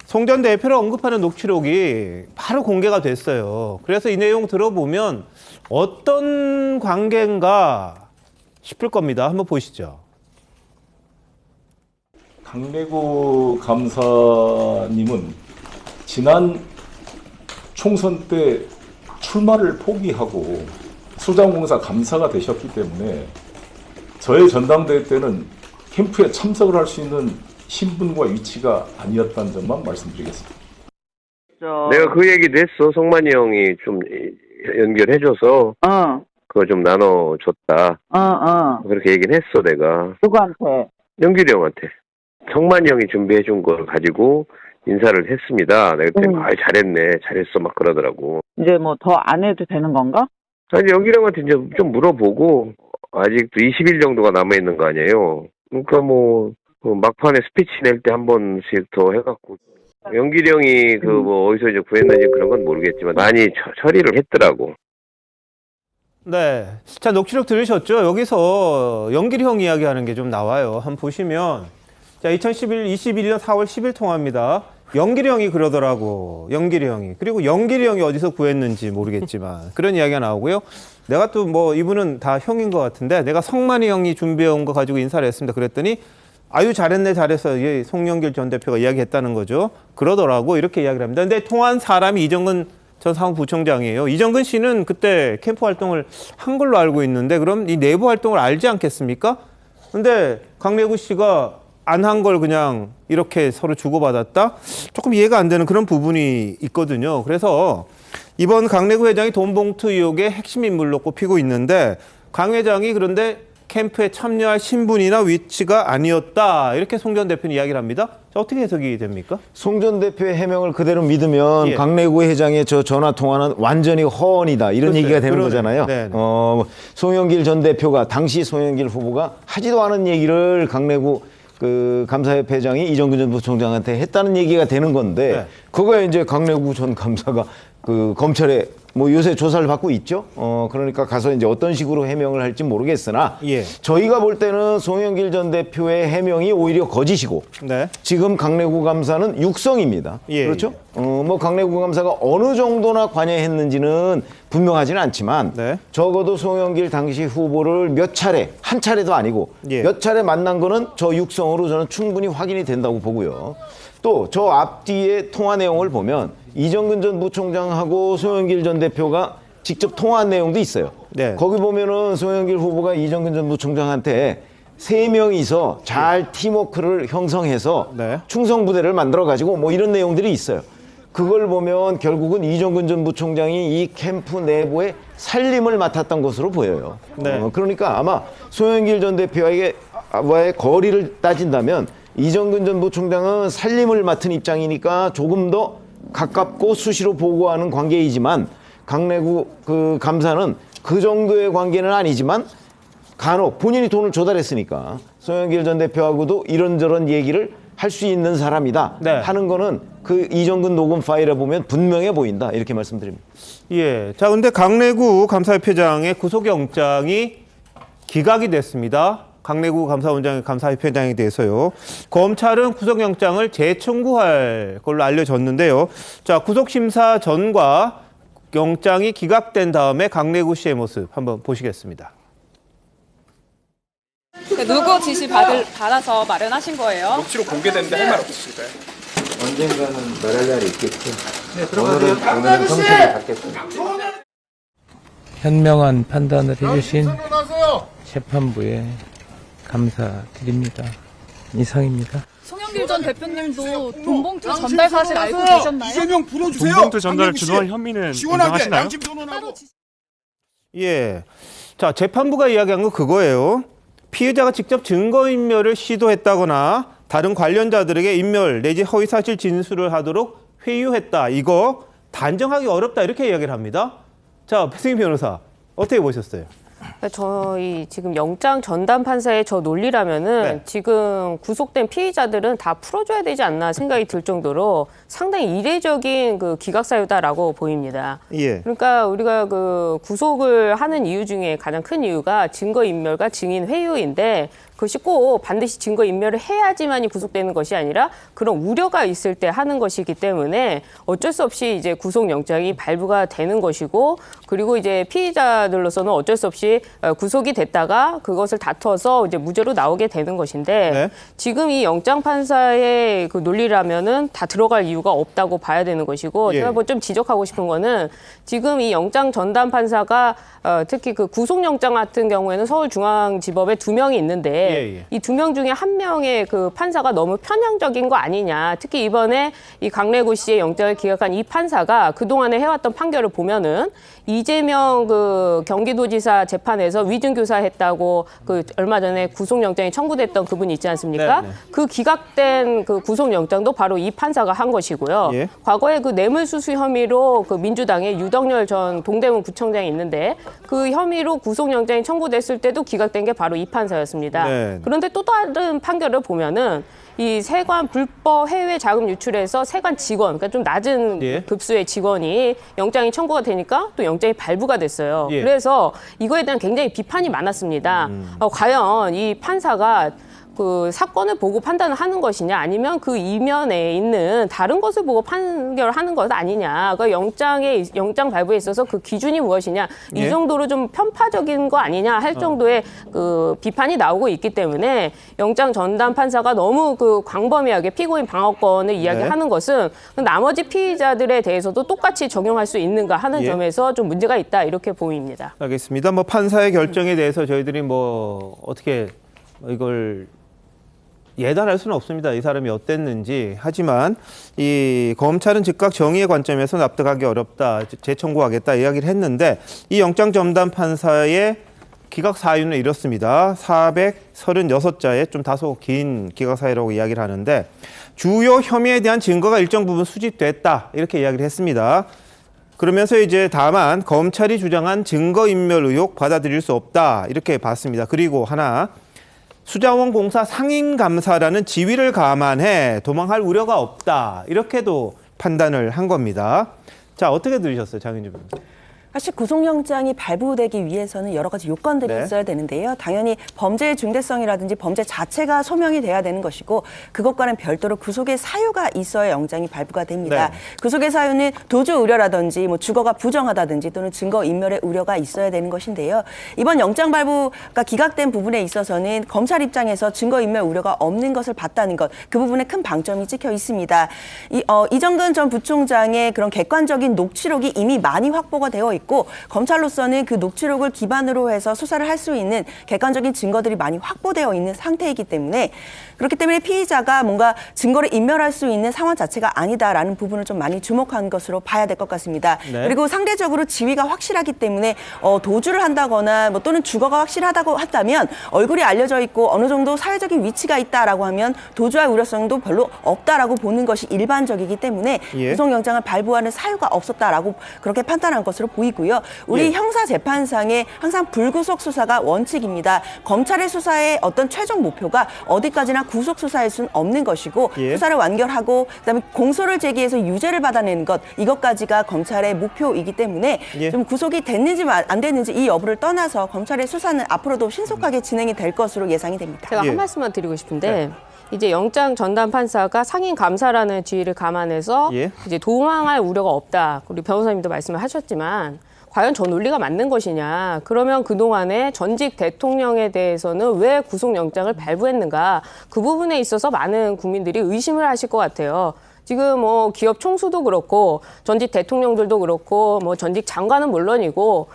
송 전 대표를 언급하는 녹취록이 바로 공개가 됐어요. 그래서 이 내용 들어보면 어떤 관계인가 싶을 겁니다. 한번 보시죠. 강래구 감사님은 지난 총선 때 출마를 포기하고 수자원공사 감사가 되셨기 때문에 저의 전당대회 때는 캠프에 참석을 할 수 있는 신분과 위치가 아니었다는 점만 말씀드리겠습니다. 내가 그 얘기도 했어. 성만이 형이 좀 연결해줘서 그거 좀 나눠줬다. 그렇게 얘기는 했어 내가. 누구한테? 연길이 형한테. 성만이 형이 준비해준 걸 가지고 인사를 했습니다. 내가 그때 잘했네, 잘했어 막 그러더라고. 이제 뭐 더 안 해도 되는 건가? 아니 연길이 형한테 이제 좀 물어보고 아직도 20일 정도가 남아있는 거 아니에요. 그러니까 뭐 막판에 스피치 낼 때 한 번씩 더 해갖고 연길이 형이 그 뭐 어디서 이제 구했는지 그런 건 모르겠지만 많이 처리를 했더라고. 네. 자, 녹취록 들으셨죠? 여기서 연길이 형 이야기하는 게 좀 나와요. 한번 보시면 자, 21년 4월 10일 통화입니다. 연길이 형이 그러더라고. 연길이 형이. 그리고 연길이 형이 어디서 구했는지 모르겠지만 그런 이야기가 나오고요. 내가 또 뭐 이분은 다 형인 것 같은데 내가 성만이 형이 준비해온 거 가지고 인사를 했습니다. 그랬더니 아유 잘했네 잘했어. 예, 송영길 전 대표가 이야기했다는 거죠. 그러더라고. 이렇게 이야기를 합니다. 근데 통화한 사람이 이정근 전 사무부총장이에요. 이정근 씨는 그때 캠프 활동을 한 걸로 알고 있는데 그럼 이 내부 활동을 알지 않겠습니까? 근데 강래구 씨가 안 한 걸 그냥 이렇게 서로 주고받았다? 조금 이해가 안 되는 그런 부분이 있거든요. 그래서 이번 강래구 회장이 돈봉투 의혹의 핵심 인물로 꼽히고 있는데 강 회장이 그런데 캠프에 참여할 신분이나 위치가 아니었다. 이렇게 송 전 대표는 이야기를 합니다. 자, 어떻게 해석이 됩니까? 송 전 대표의 해명을 그대로 믿으면 예. 강래구 회장의 저 전화 통화는 완전히 허언이다. 이런 그렇죠. 얘기가 되는 그러네. 거잖아요. 네네. 송영길 전 대표가 당시 송영길 후보가 하지도 않은 얘기를 강래구 그 감사협회 회장이 이정근 전 부총장한테 했다는 얘기가 되는 건데 네. 그거에 이제 강래구 전 감사가 그 검찰에 뭐 요새 조사를 받고 있죠. 그러니까 가서 이제 어떤 식으로 해명을 할지 모르겠으나 예. 저희가 볼 때는 송영길 전 대표의 해명이 오히려 거짓이고 네. 지금 강래구 감사는 육성입니다. 예. 그렇죠? 뭐 강래구 감사가 어느 정도나 관여했는지는 분명하지는 않지만 네. 적어도 송영길 당시 후보를 몇 차례, 한 차례도 아니고 예. 몇 차례 만난 거는 저 육성으로 저는 충분히 확인이 된다고 보고요. 또 저 앞뒤의 통화 내용을 보면 이정근 전 부총장하고 송영길 전 대표가 직접 통화한 내용도 있어요. 네. 거기 보면은 송영길 후보가 이정근 전 부총장한테 3명이서 잘 팀워크를 형성해서 네. 충성부대를 만들어가지고 뭐 이런 내용들이 있어요. 그걸 보면 결국은 이정근 전 부총장이 이 캠프 내부의 살림을 맡았던 것으로 보여요. 네. 그러니까 아마 송영길 전 대표와의 거리를 따진다면 이정근 전 부총장은 살림을 맡은 입장이니까 조금 더 가깝고 수시로 보고하는 관계이지만 강래구 그 감사는 그 정도의 관계는 아니지만 간혹 본인이 돈을 조달했으니까 송영길 전 대표하고도 이런저런 얘기를 할 수 있는 사람이다 네. 하는 거는 그 이정근 녹음 파일에 보면 분명해 보인다 이렇게 말씀드립니다. 예. 자, 근데 강래구 감사협회장의 구속영장이 기각이 됐습니다. 강내구 감사원장 감사협회장에 대해서요. 검찰은 구속영장을 재청구할 걸로 알려졌는데요. 자, 구속심사 전과 영장이 기각된 다음에 강내구 씨의 모습 한번 보시겠습니다. 누구 지시 받아서 마련하신 거예요? 녹취록 공개됐는데 할 말 없으실까요? 언젠가는 말할 날이 있겠죠. 네, 들어가세요. 오늘은 성실히 받겠습니다. 현명한 판단을 해주신 재판부에 감사드립니다. 이상입니다. 송영길 전 대표님도 돈봉투 전달 사실 알고 계셨나요? 이재명 풀어주세요. 돈봉투 전달 주도한 혐의는 인정하시나요? 양심 선언하고. 예. 자, 재판부가 이야기한 건 그거예요. 피의자가 직접 증거인멸을 시도했다거나 다른 관련자들에게 인멸 내지 허위사실 진술을 하도록 회유했다. 이거 단정하기 어렵다. 이렇게 이야기를 합니다. 자, 배승희 변호사 어떻게 보셨어요? 저희 지금 영장 전담 판사의 저 논리라면은 네. 지금 구속된 피의자들은 다 풀어줘야 되지 않나 생각이 들 정도로 상당히 이례적인 그 기각 사유다라고 보입니다. 예. 그러니까 우리가 그 구속을 하는 이유 중에 가장 큰 이유가 증거인멸과 증인 회유인데 그것이 꼭 반드시 증거인멸을 해야지만이 구속되는 것이 아니라 그런 우려가 있을 때 하는 것이기 때문에 어쩔 수 없이 이제 구속영장이 발부가 되는 것이고 그리고 이제 피의자들로서는 어쩔 수 없이 구속이 됐다가 그것을 다퉈서 이제 무죄로 나오게 되는 것인데 네. 지금 이 영장 판사의 그 논리라면은 다 들어갈 이유가 없다고 봐야 되는 것이고 예. 제가 뭐 좀 지적하고 싶은 거는 지금 이 영장 전담 판사가 특히 그 구속영장 같은 경우에는 서울중앙지법에 2명이 있는데 예. 이 2명 중에 1명의 그 판사가 너무 편향적인 거 아니냐. 특히 이번에 이 강래구 씨의 영장을 기각한 이 판사가 그동안에 해왔던 판결을 보면은 이재명 그 경기도지사 재판에서 위증교사했다고 그 얼마 전에 구속영장이 청구됐던 그분이 있지 않습니까? 네, 네. 그 기각된 그 구속영장도 바로 이 판사가 한 것이고요. 예. 과거에 그 뇌물수수 혐의로 그 민주당의 유덕열 전 동대문 구청장이 있는데 그 혐의로 구속영장이 청구됐을 때도 기각된 게 바로 이 판사였습니다. 네. 그런데 또 다른 판결을 보면은 이 세관 불법 해외 자금 유출에서 세관 직원, 그러니까 좀 낮은 예. 급수의 직원이 영장이 청구가 되니까 또 영장이 발부가 됐어요. 예. 그래서 이거에 대한 굉장히 비판이 많았습니다. 과연 이 판사가 그 사건을 보고 판단을 하는 것이냐 아니면 그 이면에 있는 다른 것을 보고 판결하는 것 아니냐. 그 영장 발부에 있어서 그 기준이 무엇이냐. 예. 이 정도로 좀 편파적인 거 아니냐 할 정도의 그 비판이 나오고 있기 때문에 영장 전담 판사가 너무 그 광범위하게 피고인 방어권을 이야기하는 것은 나머지 피의자들에 대해서도 똑같이 적용할 수 있는가 하는 예. 점에서 좀 문제가 있다 이렇게 보입니다. 알겠습니다. 뭐 판사의 결정에 대해서 저희들이 뭐 어떻게 이걸 예단할 수는 없습니다. 이 사람이 어땠는지. 하지만 이 검찰은 즉각 정의의 관점에서 납득하기 어렵다. 재청구하겠다 이야기를 했는데 이 영장 전담 판사의 기각 사유는 이렇습니다. 436자의 좀 다소 긴 기각 사유라고 이야기를 하는데 주요 혐의에 대한 증거가 일정 부분 수집됐다. 이렇게 이야기를 했습니다. 그러면서 이제 다만 검찰이 주장한 증거인멸 의혹 받아들일 수 없다. 이렇게 봤습니다. 그리고 하나. 수자원공사 상임감사라는 지위를 감안해 도망할 우려가 없다. 이렇게도 판단을 한 겁니다. 자, 어떻게 들으셨어요, 장윤주 변호사? 사실 구속영장이 발부되기 위해서는 여러 가지 요건들이 네. 있어야 되는데요. 당연히 범죄의 중대성이라든지 범죄 자체가 소명이 돼야 되는 것이고 그것과는 별도로 구속의 사유가 있어야 영장이 발부가 됩니다. 네. 구속의 사유는 도주 우려라든지 뭐 주거가 부정하다든지 또는 증거인멸의 우려가 있어야 되는 것인데요. 이번 영장 발부가 기각된 부분에 있어서는 검찰 입장에서 증거인멸 우려가 없는 것을 봤다는 것, 그 부분에 큰 방점이 찍혀 있습니다. 이정근 전 부총장의 그런 객관적인 녹취록이 이미 많이 확보가 되어 있고 검찰로서는 그 녹취록을 기반으로 해서 수사를 할 수 있는 객관적인 증거들이 많이 확보되어 있는 상태이기 때문에 그렇기 때문에 피의자가 뭔가 증거를 인멸할 수 있는 상황 자체가 아니다라는 부분을 좀 많이 주목한 것으로 봐야 될 것 같습니다. 네. 그리고 상대적으로 지위가 확실하기 때문에 도주를 한다거나 뭐 또는 주거가 확실하다고 한다면 얼굴이 알려져 있고 어느 정도 사회적인 위치가 있다라고 하면 도주할 우려성도 별로 없다라고 보는 것이 일반적이기 때문에 예. 구속영장을 발부하는 사유가 없었다라고 그렇게 판단한 것으로 보이고 원칙이고요. 우리 예. 형사재판상에 항상 불구속 수사가 원칙입니다. 검찰의 수사의 어떤 최종 목표가 어디까지나 구속 수사할 수는 없는 것이고 예. 수사를 완결하고 그다음에 공소를 제기해서 유죄를 받아내는 것 이것까지가 검찰의 목표이기 때문에 예. 좀 구속이 됐는지 안 됐는지 이 여부를 떠나서 검찰의 수사는 앞으로도 신속하게 진행이 될 것으로 예상이 됩니다. 제가 한 말씀만 드리고 싶은데 이제 영장 전담 판사가 상임 감사라는 지위를 감안해서 이제 도망할 우려가 없다. 우리 변호사님도 말씀을 하셨지만 과연 저 논리가 맞는 것이냐. 그러면 그동안에 전직 대통령에 대해서는 왜 구속영장을 발부했는가. 그 부분에 있어서 많은 국민들이 의심을 하실 것 같아요. 지금 뭐 기업 총수도 그렇고 전직 대통령들도 그렇고 뭐 전직 장관은 물론이고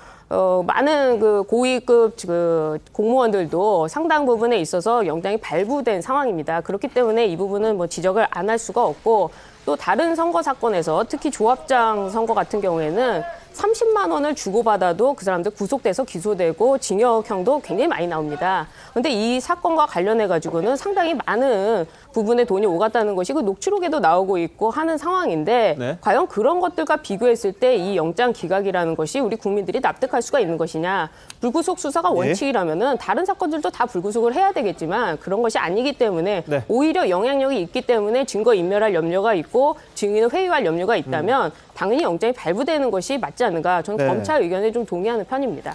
많은 그 고위급 그 공무원들도 상당 부분에 있어서 영장이 발부된 상황입니다. 그렇기 때문에 이 부분은 뭐 지적을 안 할 수가 없고 또 다른 선거 사건에서 특히 조합장 선거 같은 경우에는 30만 원을 주고받아도 그 사람들 구속돼서 기소되고 징역형도 굉장히 많이 나옵니다. 그런데 이 사건과 관련해 가지고는 상당히 많은 부분에 돈이 오갔다는 것이 그 녹취록에도 나오고 있고 하는 상황인데 과연 그런 것들과 비교했을 때 이 영장 기각이라는 것이 우리 국민들이 납득할 수가 있는 것이냐. 불구속 수사가 원칙이라면은 다른 사건들도 다 불구속을 해야 되겠지만 그런 것이 아니기 때문에 오히려 영향력이 있기 때문에 증거 인멸할 염려가 있고 증인을 회유할 염려가 있다면 당연히 영장이 발부되는 것이 맞지 않는가. 저는 검찰 의견에 좀 동의하는 편입니다.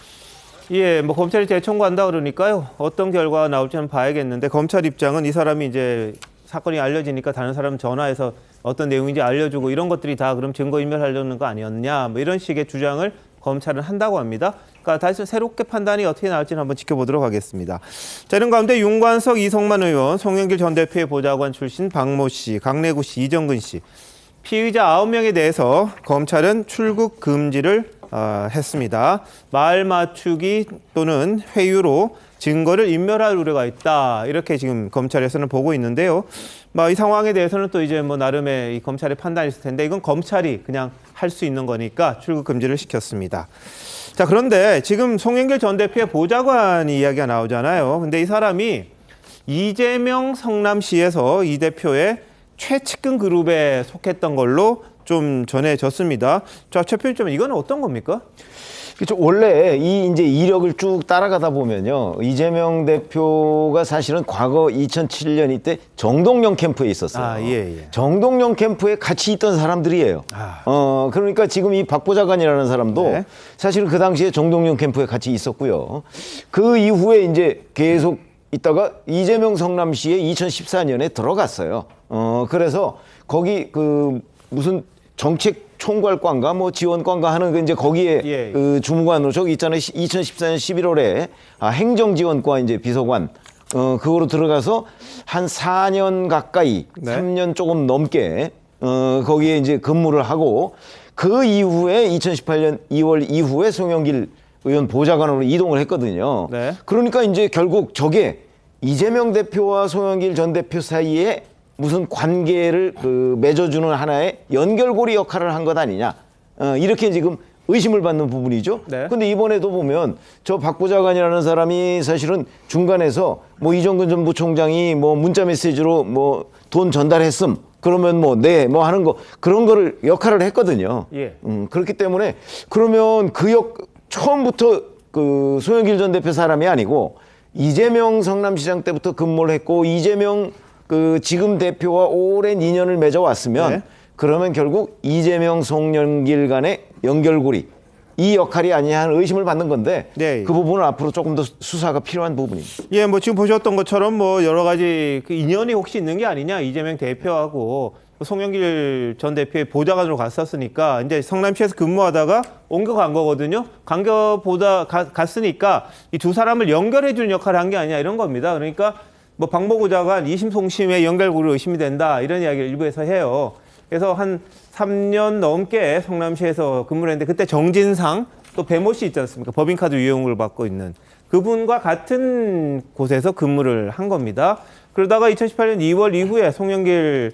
예, 뭐 검찰이 재청구한다 그러니까요. 어떤 결과가 나올지는 봐야겠는데 검찰 입장은 이 사람이 이제 사건이 알려지니까 다른 사람 전화해서 어떤 내용인지 알려주고 이런 것들이 다 그럼 증거인멸하려는 거 아니었냐. 뭐 이런 식의 주장을 검찰은 한다고 합니다. 그러니까 다시 새롭게 판단이 어떻게 나올지는 한번 지켜보도록 하겠습니다. 자, 이런 가운데 윤관석, 이성만 의원, 송영길 전 대표의 보좌관 출신 박모 씨, 강래구 씨, 이정근 씨 피의자 9명에 대해서 검찰은 출국 금지를 했습니다. 말 맞추기 또는 회유로 증거를 인멸할 우려가 있다. 이렇게 지금 검찰에서는 보고 있는데요. 이 상황에 대해서는 또 이제 뭐 나름의 이 검찰의 판단이 있을 텐데 이건 검찰이 그냥 할 수 있는 거니까 출국 금지를 시켰습니다. 자, 그런데 지금 송영길 전 대표의 보좌관 이야기가 나오잖아요. 근데 이 사람이 이재명 성남시에서 이 대표의 최측근 그룹에 속했던 걸로 좀 전해졌습니다. 자, 최 편집장, 이건 어떤 겁니까? 그렇죠. 원래 이 이제 이력을 쭉 따라가다 보면요. 이재명 대표가 사실은 과거 2007년 이때 정동영 캠프에 있었어요. 정동영 캠프에 같이 있던 사람들이에요. 그러니까 지금 이 박 보좌관이라는 사람도 사실은 그 당시에 정동영 캠프에 같이 있었고요. 그 이후에 이제 계속 있다가 이재명 성남시에 2014년에 들어갔어요. 그래서 거기 그 무슨 정책 총괄관과 뭐 지원관과 하는 그 이제 거기에 그 주무관으로 저기 있잖아요. 2014년 11월에 행정지원과 이제 비서관 그거로 들어가서 한 4년 가까이 3년 조금 넘게 거기에 이제 근무를 하고 그 이후에 2018년 2월 이후에 송영길 의원 보좌관으로 이동을 했거든요. 그러니까 이제 결국 저게 이재명 대표와 송영길 전 대표 사이에 무슨 관계를 맺어주는 하나의 연결고리 역할을 한 것 아니냐. 이렇게 지금 의심을 받는 부분이죠. 근데 이번에도 보면 저 박 보좌관이라는 사람이 사실은 중간에서 뭐 이정근 전 부총장이 뭐 문자 메시지로 뭐 돈 전달했음. 그러면 뭐 뭐 하는 거 그런 거를 역할을 했거든요. 그렇기 때문에 그러면 처음부터 그 송영길 전 대표 사람이 아니고 이재명 성남시장 때부터 근무를 했고 이재명 그 지금 대표와 오랜 인연을 맺어왔으면 그러면 결국 이재명 송영길 간의 연결고리 이 역할이 아니냐 하는 의심을 받는 건데 그 부분은 앞으로 조금 더 수사가 필요한 부분입니다. 예, 뭐 지금 보셨던 것처럼 뭐 여러 가지 그 인연이 혹시 있는 게 아니냐. 이재명 대표하고 송영길 전 대표의 보좌관으로 갔었으니까 이제 성남시에서 근무하다가 옮겨간 거거든요. 갔으니까 이 두 사람을 연결해 주는 역할을 한 게 아니냐 이런 겁니다. 그러니까 뭐 박모 보좌관 2심 송심의 연결고리로 의심이 된다 이런 이야기를 일부에서 해요. 그래서 한 3년 넘게 성남시에서 근무를 했는데 그때 정진상 또 배모 씨 있지 않습니까? 법인카드 유용을 받고 있는 그분과 같은 곳에서 근무를 한 겁니다. 그러다가 2018년 2월 이후에 송영길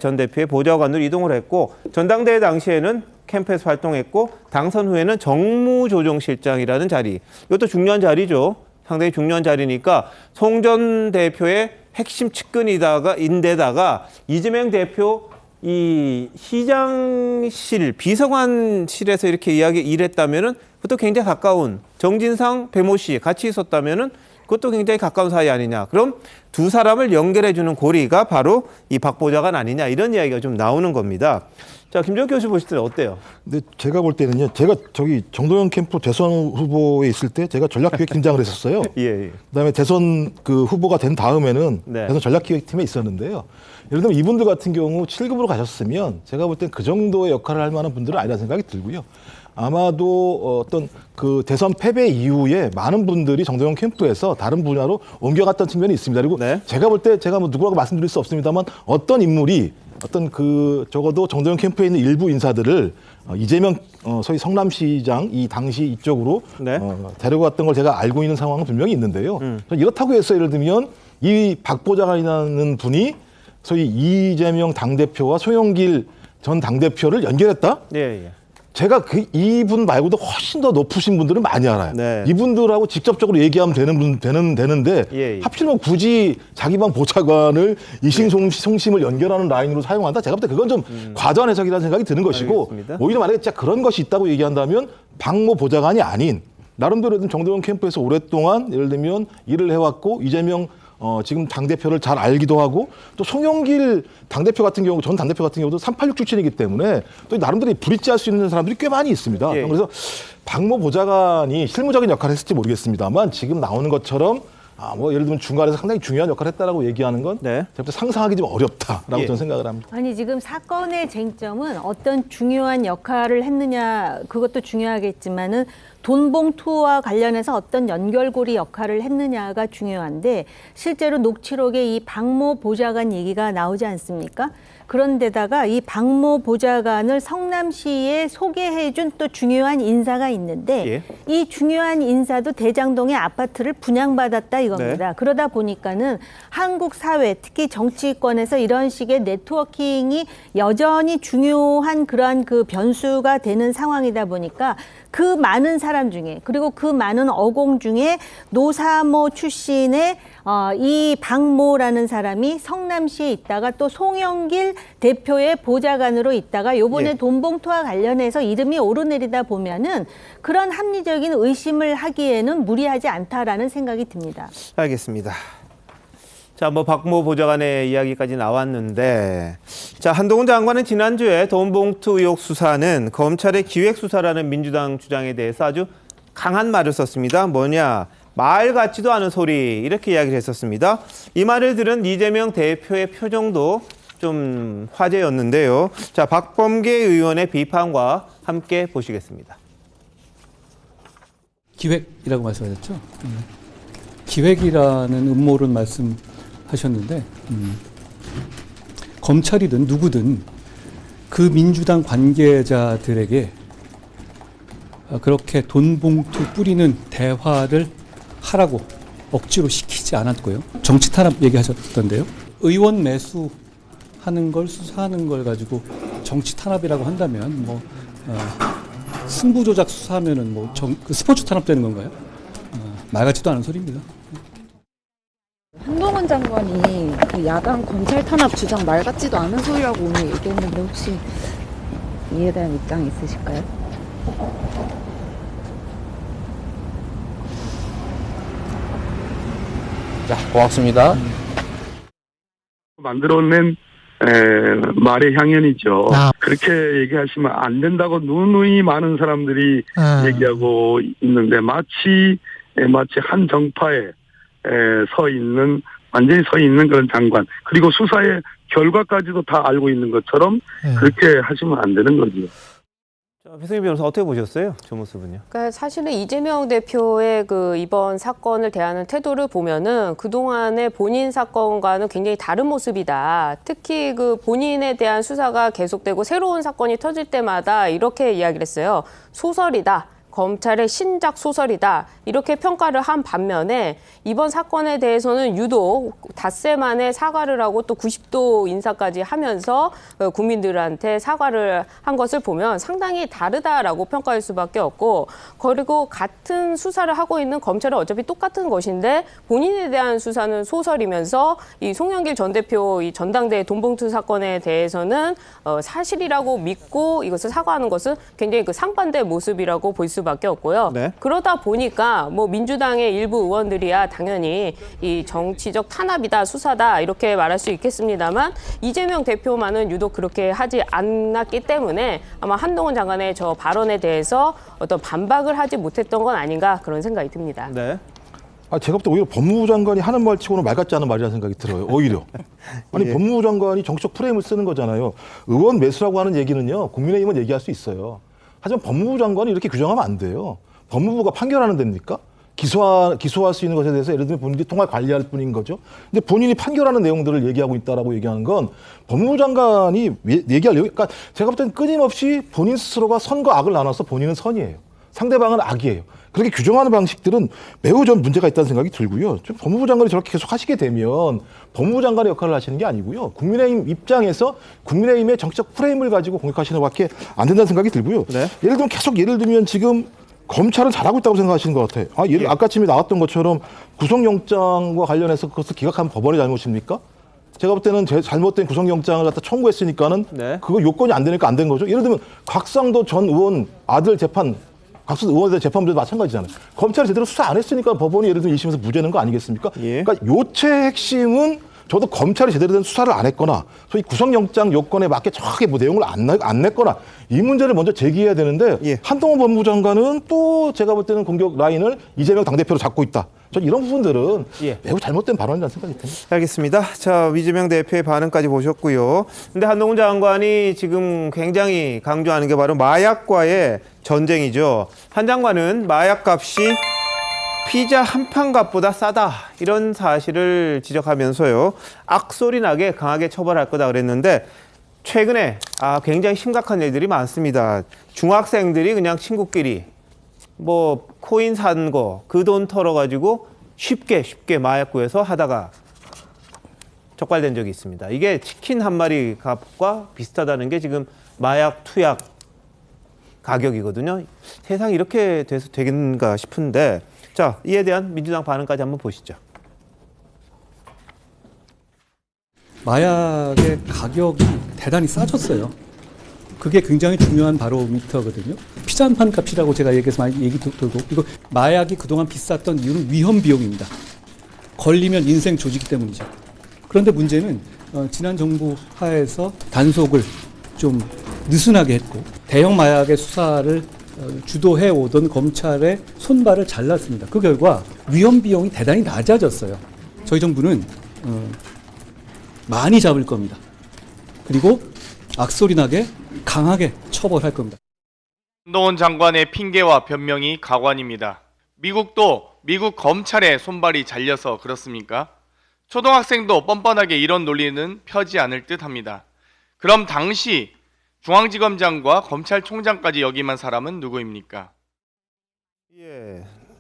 전 대표의 보좌관으로 이동을 했고 전당대회 당시에는 캠프에서 활동했고 당선 후에는 정무조정실장이라는 자리 이것도 중요한 자리죠. 상당히 중요한 자리니까 송 전 대표의 핵심 측근인데다가 이재명 대표 이 시장실, 비서관실에서 이렇게 일했다면은 그것도 굉장히 가까운 정진상, 배모 씨 같이 있었다면은 그것도 굉장히 가까운 사이 아니냐. 그럼 두 사람을 연결해주는 고리가 바로 이 박 보좌관 아니냐 이런 이야기가 좀 나오는 겁니다. 자, 김정욱 교수 보실 때 어때요? 근데 제가 볼 때는요, 제가 저기 정동영 캠프 대선 후보에 있을 때 제가 전략기획팀장을 했었어요. 예. 그다음에 대선 그 후보가 된 다음에는 네. 대선 전략기획팀에 있었는데요. 예를 들면 이분들 같은 경우 7급으로 가셨으면 제가 볼 땐 그 정도의 역할을 할 만한 분들은 아니라는 생각이 들고요. 아마도 어떤 그 대선 패배 이후에 많은 분들이 정동영 캠프에서 다른 분야로 옮겨갔던 측면이 있습니다. 그리고 제가 볼 때 제가 뭐 누구라고 말씀드릴 수 없습니다만 어떤 인물이 어떤 그 적어도 정동영 캠프에 있는 일부 인사들을 이재명 소위 성남시장 이 당시 이쪽으로 데려갔던 걸 제가 알고 있는 상황은 분명히 있는데요. 이렇다고 해서 예를 들면 이 박 보좌관이라는 분이 소위 이재명 당대표와 송영길 전 당대표를 연결했다? 예. 제가 이분 말고도 훨씬 더 높으신 분들은 많이 알아요. 이분들하고 직접적으로 얘기하면 되는데 하필이면 굳이 자기만 보좌관을 이심송심을 연결하는 라인으로 사용한다. 제가 볼 때 그건 좀 과도한 해석이라는 생각이 드는 것이고 알겠습니다. 오히려 만약에 진짜 그런 것이 있다고 얘기한다면 박모 보좌관이 아닌 나름대로 정동영 캠프에서 오랫동안 예를 들면 일을 해왔고 이재명 지금 당대표를 잘 알기도 하고 또 송영길 당대표 같은 경우 전 당대표 같은 경우도 386 출신이기 때문에 또 나름대로 브릿지할 수 있는 사람들이 꽤 많이 있습니다. 그래서 박모 보좌관이 실무적인 역할을 했을지 모르겠습니다만 지금 나오는 것처럼 뭐 예를 들면 중간에서 상당히 중요한 역할을 했다라고 얘기하는 건 제가 볼 때 상상하기 좀 어렵다라고 저는 생각을 합니다. 아니 지금 사건의 쟁점은 어떤 중요한 역할을 했느냐 그것도 중요하겠지만은 돈봉투와 관련해서 어떤 연결고리 역할을 했느냐가 중요한데 실제로 녹취록에 이 박모 보좌관 얘기가 나오지 않습니까? 그런데다가 이 박모 보좌관을 성남시에 소개해준 또 중요한 인사가 있는데 이 중요한 인사도 대장동의 아파트를 분양받았다 이겁니다. 그러다 보니까는 한국 사회 특히 정치권에서 이런 식의 네트워킹이 여전히 중요한 그러한 그 변수가 되는 상황이다 보니까 그 많은 사람 중에 그리고 그 많은 어공 중에 노사모 출신의 이 박모라는 사람이 성남시에 있다가 또 송영길 대표의 보좌관으로 있다가 요번에 돈봉투와 관련해서 이름이 오르내리다 보면은 그런 합리적인 의심을 하기에는 무리하지 않다라는 생각이 듭니다. 알겠습니다. 자, 뭐 박모 보좌관의 이야기까지 나왔는데, 자, 한동훈 장관은 지난주에 돈봉투 의혹 수사는 검찰의 기획 수사라는 민주당 주장에 대해서 아주 강한 말을 썼습니다. 뭐냐? 말 같지도 않은 소리 이렇게 이야기를 했었습니다. 이 말을 들은 이재명 대표의 표정도 좀 화제였는데요. 자, 박범계 의원의 비판과 함께 보시겠습니다. 기획이라고 말씀하셨죠? 기획이라는 음모론 말씀하셨는데 검찰이든 누구든 그 민주당 관계자들에게 그렇게 돈봉투 뿌리는 대화를 하라고 억지로 시키지 않았고요. 정치 탄압 얘기하셨던데요. 의원 매수하는 걸 수사하는 걸 가지고 정치 탄압이라고 한다면 뭐 승부 조작 수사하면은 뭐 그 스포츠 탄압 되는 건가요? 말 같지도 않은 소리입니다. 한동훈 장관이 그 야당 검찰 탄압 주장 말 같지도 않은 소리라고 오늘 얘기했는데 혹시 이에 대한 입장이 있으실까요? 자, 고맙습니다. 만들어낸 말의 향연이죠. 그렇게 얘기하시면 안 된다고 누누이 많은 사람들이 얘기하고 있는데 마치 한 정파에 완전히 서 있는 그런 장관, 그리고 수사의 결과까지도 다 알고 있는 것처럼 그렇게 하시면 안 되는 거죠. 배승희 변호사 어떻게 보셨어요? 저 모습은요? 그러니까 사실은 이재명 대표의 그 이번 사건을 대하는 태도를 보면은 그동안의 본인 사건과는 굉장히 다른 모습이다. 특히 그 본인에 대한 수사가 계속되고 새로운 사건이 터질 때마다 이렇게 이야기를 했어요. 소설이다. 검찰의 신작 소설이다 이렇게 평가를 한 반면에 이번 사건에 대해서는 유독 닷새 만에 사과를 하고 또 90도 인사까지 하면서 국민들한테 사과를 한 것을 보면 상당히 다르다라고 평가할 수밖에 없고, 그리고 같은 수사를 하고 있는 검찰은 어차피 똑같은 것인데 본인에 대한 수사는 소설이면서 이 송영길 전 대표 이 전당대회 돈봉투 사건에 대해서는 사실이라고 믿고 이것을 사과하는 것은 굉장히 그 상반된 모습이라고 볼 수밖에 없고요. 네. 그러다 보니까 뭐 민주당의 일부 의원들이야 당연히 이 정치적 탄압이다, 수사다 이렇게 말할 수 있겠습니다만 이재명 대표만은 유독 그렇게 하지 않았기 때문에 아마 한동훈 장관의 저 발언에 대해서 어떤 반박을 하지 못했던 건 아닌가 그런 생각이 듭니다. 네. 제가 볼 때 오히려 법무부 장관이 하는 말 치고는 말 같지 않은 말이라는 생각이 들어요. 오히려. 아니 예. 법무부 장관이 정치적 프레임을 쓰는 거잖아요. 의원 매수라고 하는 얘기는요. 국민의힘은 얘기할 수 있어요. 하지만 법무부 장관이 이렇게 규정하면 안 돼요. 법무부가 판결하는 데입니까? 기소할 수 있는 것에 대해서 예를 들면 본인이 통화 관리할 뿐인 거죠. 근데 본인이 판결하는 내용들을 얘기하고 있다라고 얘기하는 건 법무부 장관이 얘기할 내용, 그러니까 제가 볼 때는 끊임없이 본인 스스로가 선과 악을 나눠서 본인은 선이에요. 상대방은 악이에요. 그렇게 규정하는 방식들은 매우 전 문제가 있다는 생각이 들고요. 좀 법무부 장관이 저렇게 계속 하시게 되면 법무부 장관의 역할을 하시는 게 아니고요. 국민의힘 입장에서 국민의힘의 정치적 프레임을 가지고 공격하시는 것밖에 안 된다는 생각이 들고요. 네. 예를 들면 지금 검찰은 잘하고 있다고 생각하시는 것 같아요. 아까쯤에 나왔던 것처럼 구속영장과 관련해서 그것을 기각한 법원의 잘못입니까? 제가 볼 때는 잘못된 구속영장을 갖다 청구했으니까는 그거 요건이 안 되니까 안 된 거죠. 예를 들면 곽상도 전 의원 아들 재판, 곽상도 의원에 재판 문제도 마찬가지잖아요. 검찰이 제대로 수사 안 했으니까 법원이 예를 들면 2심에서 무죄는 거 아니겠습니까? 그러니까 요체의 핵심은 저도 검찰이 제대로 된 수사를 안 했거나 소위 구속영장 요건에 맞게 정확하게 뭐 내용을 안 냈거나 이 문제를 먼저 제기해야 되는데 한동훈 법무부 장관은 또 제가 볼 때는 공격 라인을 이재명 당대표로 잡고 있다. 전 이런 부분들은 매우 잘못된 발언이라는 생각이 듭니다. 알겠습니다. 자, 이재명 대표의 반응까지 보셨고요. 근데 한동훈 장관이 지금 굉장히 강조하는 게 바로 마약과의 전쟁이죠. 한 장관은 마약값이 피자 한 판 값보다 싸다 이런 사실을 지적하면서요. 악소리 나게 강하게 처벌할 거다 그랬는데 최근에 굉장히 심각한 일들이 많습니다. 중학생들이 그냥 친구끼리 뭐 코인 산 거 그 돈 털어가지고 쉽게 마약구에서 하다가 적발된 적이 있습니다. 이게 치킨 한 마리 값과 비슷하다는 게 지금 마약 투약 가격이거든요. 세상이 이렇게 돼서 되겠는가 싶은데 자, 이에 대한 민주당 반응까지 한번 보시죠. 마약의 가격이 대단히 싸졌어요. 그게 굉장히 중요한 바로미터거든요. 피자 한 판 값이라고 제가 얘기해서 많이 얘기 들고 이거 마약이 그동안 비쌌던 이유는 위험 비용입니다. 걸리면 인생 조지기 때문이죠. 그런데 문제는 지난 정부 하에서 단속을 좀 느슨하게 했고 대형 마약의 수사를 주도해 오던 검찰의 손발을 잘랐습니다. 그 결과 위험 비용이 대단히 낮아졌어요. 저희 정부는 많이 잡을 겁니다. 그리고 악소리 나게 강하게 처벌할 겁니다. 한동훈 장관의 핑계와 변명이 가관입니다. 미국도 미국 검찰의 손발이 잘려서 그렇습니까? 초등학생도 뻔뻔하게 이런 논리는 펴지 않을 듯합니다. 그럼 당시 중앙지검장과 검찰총장까지 역임한 사람은 누구입니까?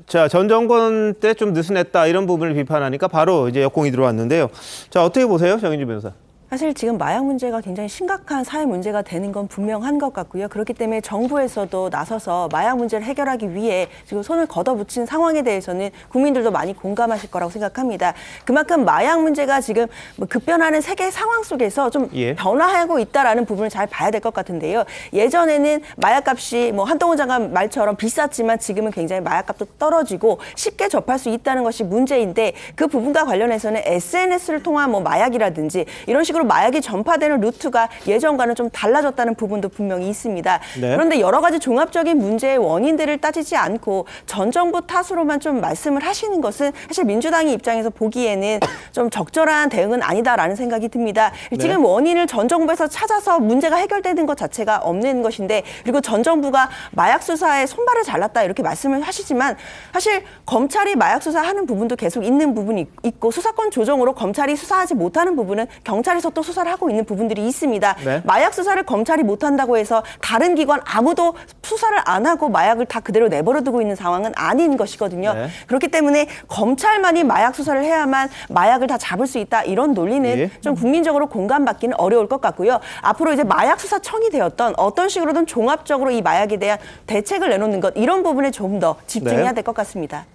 자, 전 정권 때 좀 느슨했다 이런 부분을 비판하니까 바로 이제 역공이 들어왔는데요. 자, 어떻게 보세요, 정인주 변호사? 사실 지금 마약 문제가 굉장히 심각한 사회 문제가 되는 건 분명한 것 같고요. 그렇기 때문에 정부에서도 나서서 마약 문제를 해결하기 위해 지금 손을 걷어붙인 상황에 대해서는 국민들도 많이 공감하실 거라고 생각합니다. 그만큼 마약 문제가 지금 급변하는 세계 상황 속에서 좀 변화하고 있다라는 부분을 잘 봐야 될 것 같은데요. 예전에는 마약값이 뭐 한동훈 장관 말처럼 비쌌지만 지금은 굉장히 마약값도 떨어지고 쉽게 접할 수 있다는 것이 문제인데 그 부분과 관련해서는 SNS를 통한 뭐 마약이라든지 이런 식으로 마약이 전파되는 루트가 예전과는 좀 달라졌다는 부분도 분명히 있습니다. 네. 그런데 여러 가지 종합적인 문제의 원인들을 따지지 않고 전 정부 탓으로만 좀 말씀을 하시는 것은 사실 민주당의 입장에서 보기에는 좀 적절한 대응은 아니다라는 생각이 듭니다. 네. 지금 원인을 전 정부에서 찾아서 문제가 해결되는 것 자체가 없는 것인데 그리고 전 정부가 마약 수사에 손발을 잘랐다 이렇게 말씀을 하시지만 사실 검찰이 마약 수사하는 부분도 계속 있는 부분이 있고 수사권 조정으로 검찰이 수사하지 못하는 부분은 경찰에서 안에서 또 수사를 하고 있는 부분들이 있습니다. 네. 마약 수사를 검찰이 못한다고 해서 다른 기관 아무도 수사를 안 하고 마약을 다 그대로 내버려두고 있는 상황은 아닌 것이거든요. 네. 그렇기 때문에 검찰만이 마약 수사를 해야만 마약을 다 잡을 수 있다 이런 논리는 예. 좀 국민적으로 공감받기는 어려울 것 같고요. 앞으로 이제 마약 수사청이 되었던 어떤 식으로든 종합적으로 이 마약에 대한 대책을 내놓는 것 이런 부분에 좀 더 집중해야 네. 될 것 같습니다.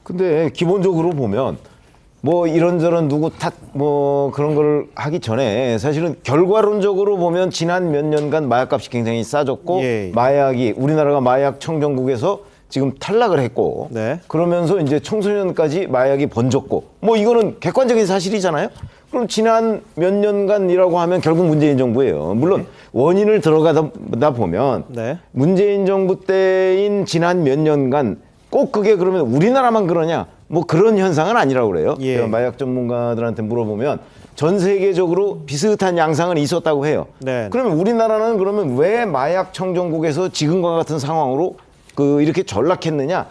근데 기본적으로 보면 뭐 이런저런 누구 탓 뭐 그런 걸 하기 전에 사실은 결과론적으로 보면 지난 몇 년간 마약값이 굉장히 싸졌고 마약이 우리나라가 마약 청정국에서 지금 탈락을 했고 그러면서 이제 청소년까지 마약이 번졌고 뭐 이거는 객관적인 사실이잖아요. 그럼 지난 몇 년간이라고 하면 결국 문재인 정부예요. 물론 원인을 들어가다 보면 문재인 정부 때인 지난 몇 년간 꼭 그게 그러면 우리나라만 그러냐? 뭐 그런 현상은 아니라고 그래요. 제가 마약 전문가들한테 물어보면 전 세계적으로 비슷한 양상은 있었다고 해요. 그러면 우리나라는 그러면 왜 마약 청정국에서 지금과 같은 상황으로 이렇게 전락했느냐